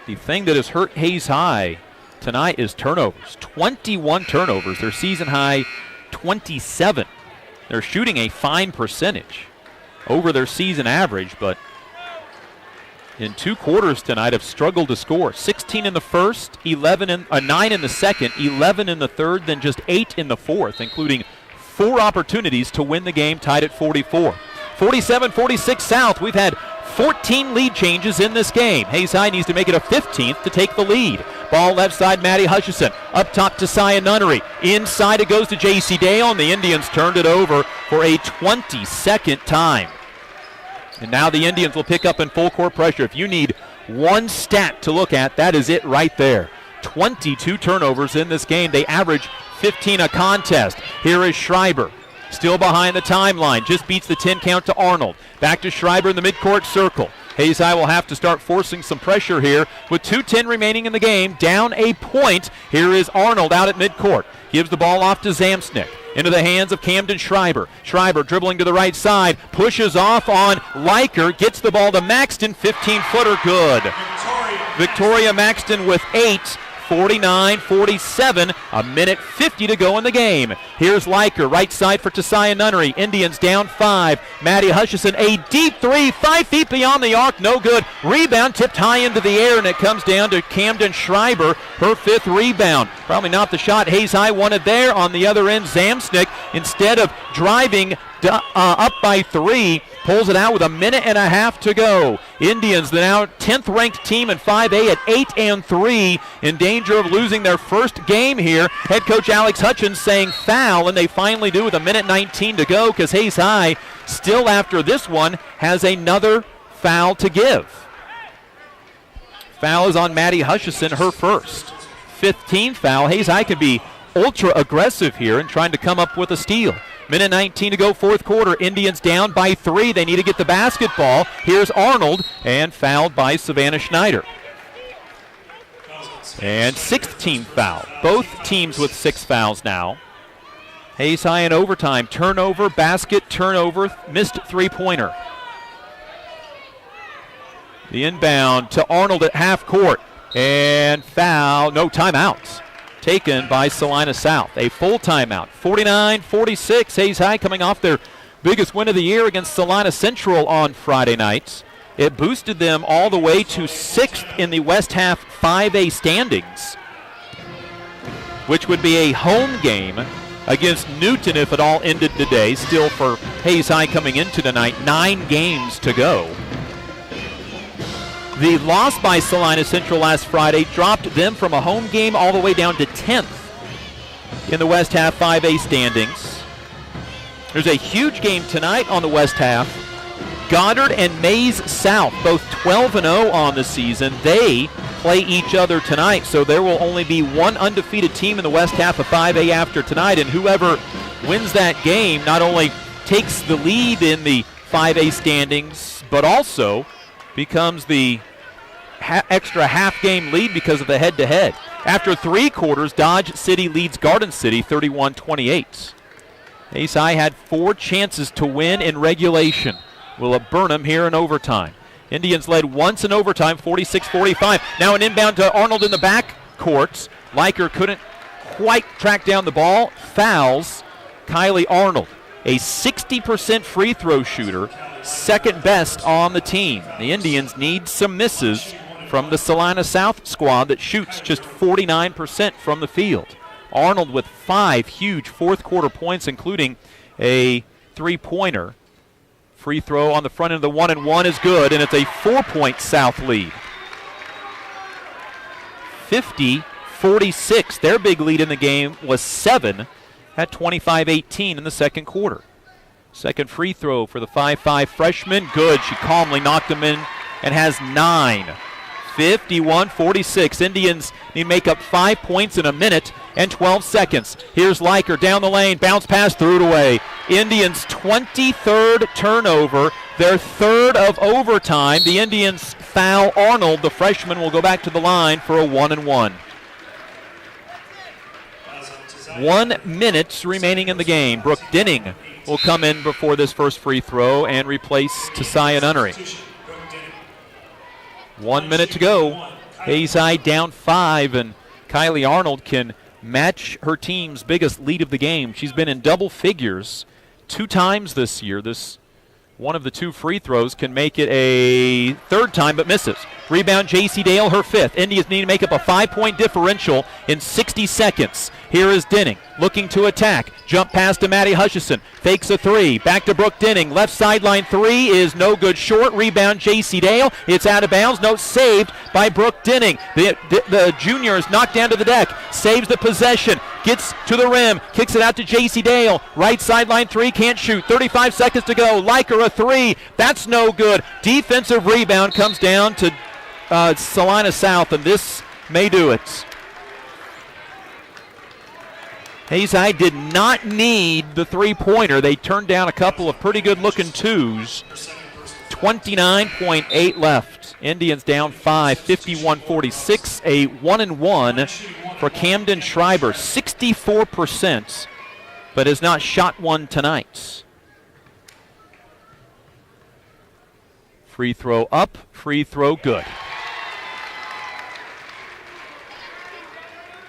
The thing that has hurt Hayes High tonight is turnovers. 21 turnovers. Their season high 27. They're shooting a fine percentage over their season average, but in 2 quarters tonight have struggled to score. 16 in the first, 9 in the second, 11 in the third, then just 8 in the fourth, including 4 opportunities to win the game, tied at 44. 47-46 South. We've had 14 lead changes in this game. Hayes High needs to make it a 15th to take the lead. Ball Ball left side, Maddie Hutchison. Up top to Sia Nunnery. Inside it goes to J.C. Dale, and the Indians turned it over for a 22nd time. And now the Indians will pick up in full court pressure. If you need one stat to look at, that is it right there. 22 turnovers in this game. They average 15 a contest. Here is Schreiber. Still behind the timeline. Just beats the 10 count to Arnold. Back to Schreiber in the midcourt circle. Hayes High will have to start forcing some pressure here with 2:10 remaining in the game. Down a point. Here is Arnold out at midcourt. Gives the ball off to Zamsnick. Into the hands of Camden Schreiber. Schreiber dribbling to the right side. Pushes off on Leiker. Gets the ball to Maxton. 15-footer good. Victoria Maxton with 8. 49-47, a minute 50 to go in the game. Here's Leiker, right side for Tasia Nunnery. Indians down 5. Maddie Hutchison, a deep 3, 5 feet beyond the arc, no good. Rebound tipped high into the air, and it comes down to Camden Schreiber, her 5th rebound. Probably not the shot Hayes High wanted there. On the other end, Zamsnick, instead of driving up by 3, pulls it out with a minute and a half to go. Indians, the now 10th ranked team in 5A at 8-3, in danger of losing their first game here. Head coach Alex Hutchins saying foul, and they finally do with a minute 19 to go, because Hayes High still after this one has another foul to give. Foul is on Maddie Hutchison, her first. 15th foul. Hayes High can be ultra aggressive here and trying to come up with a steal. Minute 19 to go, fourth quarter. Indians down by 3. They need to get the basketball. Here's Arnold, and fouled by Savannah Schneider. And 16th foul. Both teams with 6 fouls now. Hayes High in overtime. Turnover, basket, turnover, missed three-pointer. The inbound to Arnold at half court. And foul, no timeouts. Taken by Salina South. A full timeout. 49-46. Hayes High coming off their biggest win of the year against Salina Central on Friday nights. It boosted them all the way to 6th in the West Half 5A standings, which would be a home game against Newton if it all ended today. Still for Hayes High coming into tonight, 9 games to go. The loss by Salina Central last Friday dropped them from a home game all the way down to 10th in the West Half 5A standings. There's a huge game tonight on the West Half. Goddard and Mays South, both 12-0 on the season. They play each other tonight, so there will only be one undefeated team in the West Half of 5A after tonight, and whoever wins that game not only takes the lead in the 5A standings, but also becomes the extra half-game lead because of the head-to-head. After 3 quarters, Dodge City leads Garden City 31-28. Hayes High had 4 chances to win in regulation. Will it burn them here in overtime? Indians led once in overtime, 46-45. Now an inbound to Arnold in the back courts. Leiker couldn't quite track down the ball. Fouls Kylie Arnold, a 60% free throw shooter, second best on the team. The Indians need some misses from the Salina South squad that shoots just 49% from the field. Arnold with 5 huge fourth quarter points, including a 3-pointer. Free throw on the front end of the 1-and-1 is good, and it's a 4-point South lead. 50-46. Their big lead in the game was 7 at 25-18 in the second quarter. Second free throw for the 5'5 freshman. Good. She calmly knocked him in and has 9. 51-46. Indians need to make up 5 points in a minute and 12 seconds. Here's Leiker down the lane. Bounce pass, threw it away. Indians' 23rd turnover, their 3rd of overtime. The Indians foul Arnold. The freshman will go back to the line for a 1-and-1. 1 minute remaining in the game. Brooke Dinning will come in before this first free throw and replace Tasia Nunnery. 1 minute to go. Hayes High down 5, and Kylie Arnold can match her team's biggest lead of the game. She's been in double figures 2 times this year, this one of the two free throws, can make it a third time but misses. Rebound, J.C. Dale, her fifth. Indians need to make up a 5-point differential in 60 seconds. Here is Denning looking to attack. Jump pass to Maddie Hutchison. Fakes a three. Back to Brooke Denning. Left sideline three is no good short. Rebound, J.C. Dale. It's out of bounds. No, saved by Brooke Denning. The junior is knocked down to the deck. Saves the possession. Gets to the rim. Kicks it out to J.C. Dale. Right sideline three. Can't shoot. 35 seconds to go. Liker a three. That's no good. Defensive rebound comes down to Salina South, and this may do it. Hayes High did not need the three-pointer. They turned down a couple of pretty good-looking twos. 29.8 left. Indians down 5, 51-46. A 1-and-1 for Camden Schreiber. 64%, but has not shot one tonight. Free throw up, free throw good.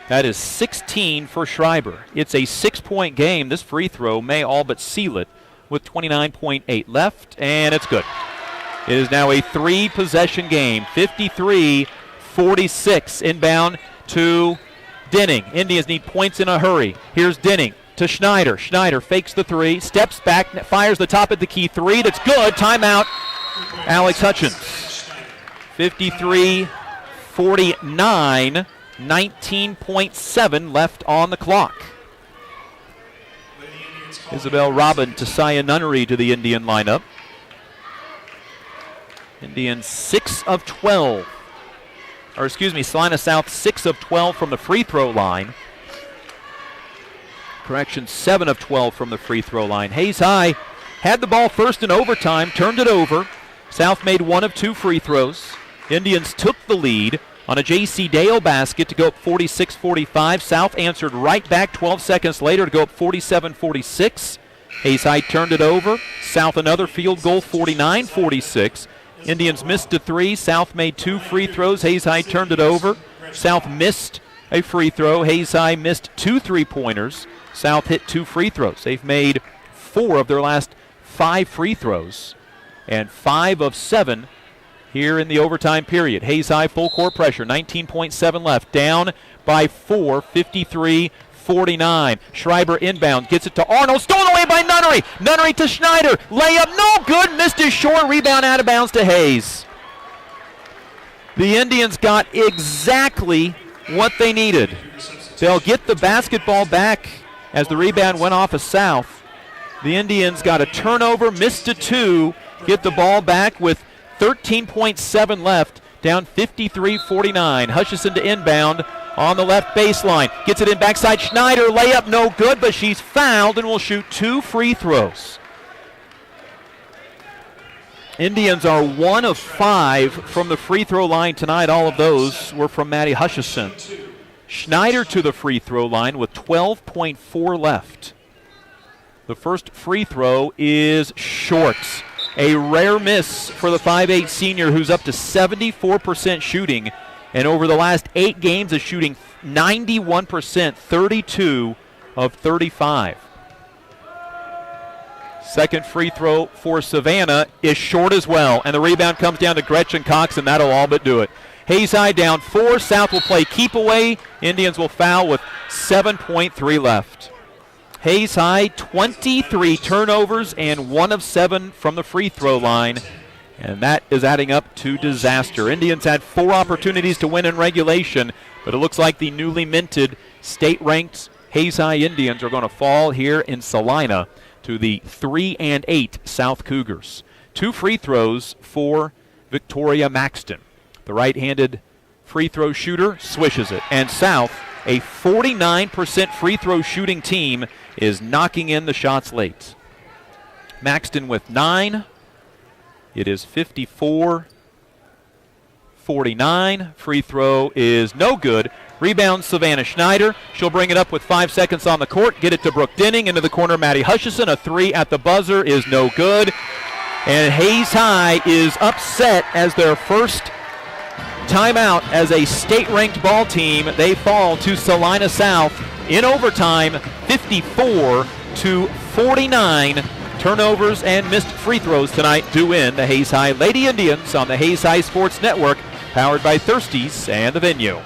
That is 16 for Schreiber. It's a 6-point game. This free throw may all but seal it with 29.8 left, and it's good. It is now a 3-possession game, 53-46. Inbound to Denning. Indians need points in a hurry. Here's Denning to Schneider. Schneider fakes the three, steps back, fires the top of the key three. That's good. Timeout, Alex Hutchins. 53-49. 19.7 left on the clock. Isabel Robin to Sia Nunnery to the Indian lineup. Indians 6 of 12. Or excuse me, Salina South 6 of 12 from the free throw line. Correction, 7 of 12 from the free throw line. Hayes High had the ball first in overtime, turned it over. South made 1 of 2 free throws. Indians took the lead on a J.C. Dale basket to go up 46-45. South answered right back 12 seconds later to go up 47-46. Hayes High turned it over. South another field goal, 49-46. Indians missed a three. South made 2 free throws. Hayes High turned it over. South missed a free throw. Hayes High missed 2 3-pointers. South hit 2 free throws. They've made 4 of their last 5 free throws and 5 of 7 here in the overtime period. Hayes High full court pressure, 19.7 left, down by 4, 53-49. Schreiber inbound, gets it to Arnold, stolen away by Nunnery. Nunnery to Schneider, layup, no good, missed his short, rebound out of bounds to Hayes. The Indians got exactly what they needed. They'll get the basketball back as the rebound went off of South. The Indians got a turnover, missed a 2, get the ball back with 13.7 left, down 53-49. Hutchison to inbound on the left baseline. Gets it in backside. Schneider, layup, no good, but she's fouled and will shoot 2 free throws. Indians are 1 of 5 from the free throw line tonight. All of those were from Maddie Hutchison. Schneider to the free throw line with 12.4 left. The first free throw is short. A rare miss for the 5'8 senior, who's up to 74% shooting, and over the last 8 games is shooting 91%, 32 of 35. Second free throw for Savannah is short as well, and the rebound comes down to Gretchen Cox, and that'll all but do it. Hayes High down 4. South will play keep away. Indians will foul with 7.3 left. Hayes High, 23 turnovers and 1 of 7 from the free throw line, and that is adding up to disaster. Indians had 4 opportunities to win in regulation, but it looks like the newly minted state-ranked Hayes High Indians are going to fall here in Salina to the 3-8 South Cougars. 2 free throws for Victoria Maxton. The right-handed free throw shooter swishes it, and South, a 49% free throw shooting team, is knocking in the shots late. Maxton with 9. It is 54-49. Free throw is no good. Rebound Savannah Schneider. She'll bring it up with 5 seconds on the court. Get it to Brooke Denning. Into the corner, Maddie Hutchison. A 3 at the buzzer is no good. And Hayes High is upset as their first timeout as a state-ranked ball team. They fall to Salina South in overtime, 54-49. Turnovers and missed free throws tonight do win the Hayes High Lady Indians on the Hayes High Sports Network, powered by Thirsties and the Venue.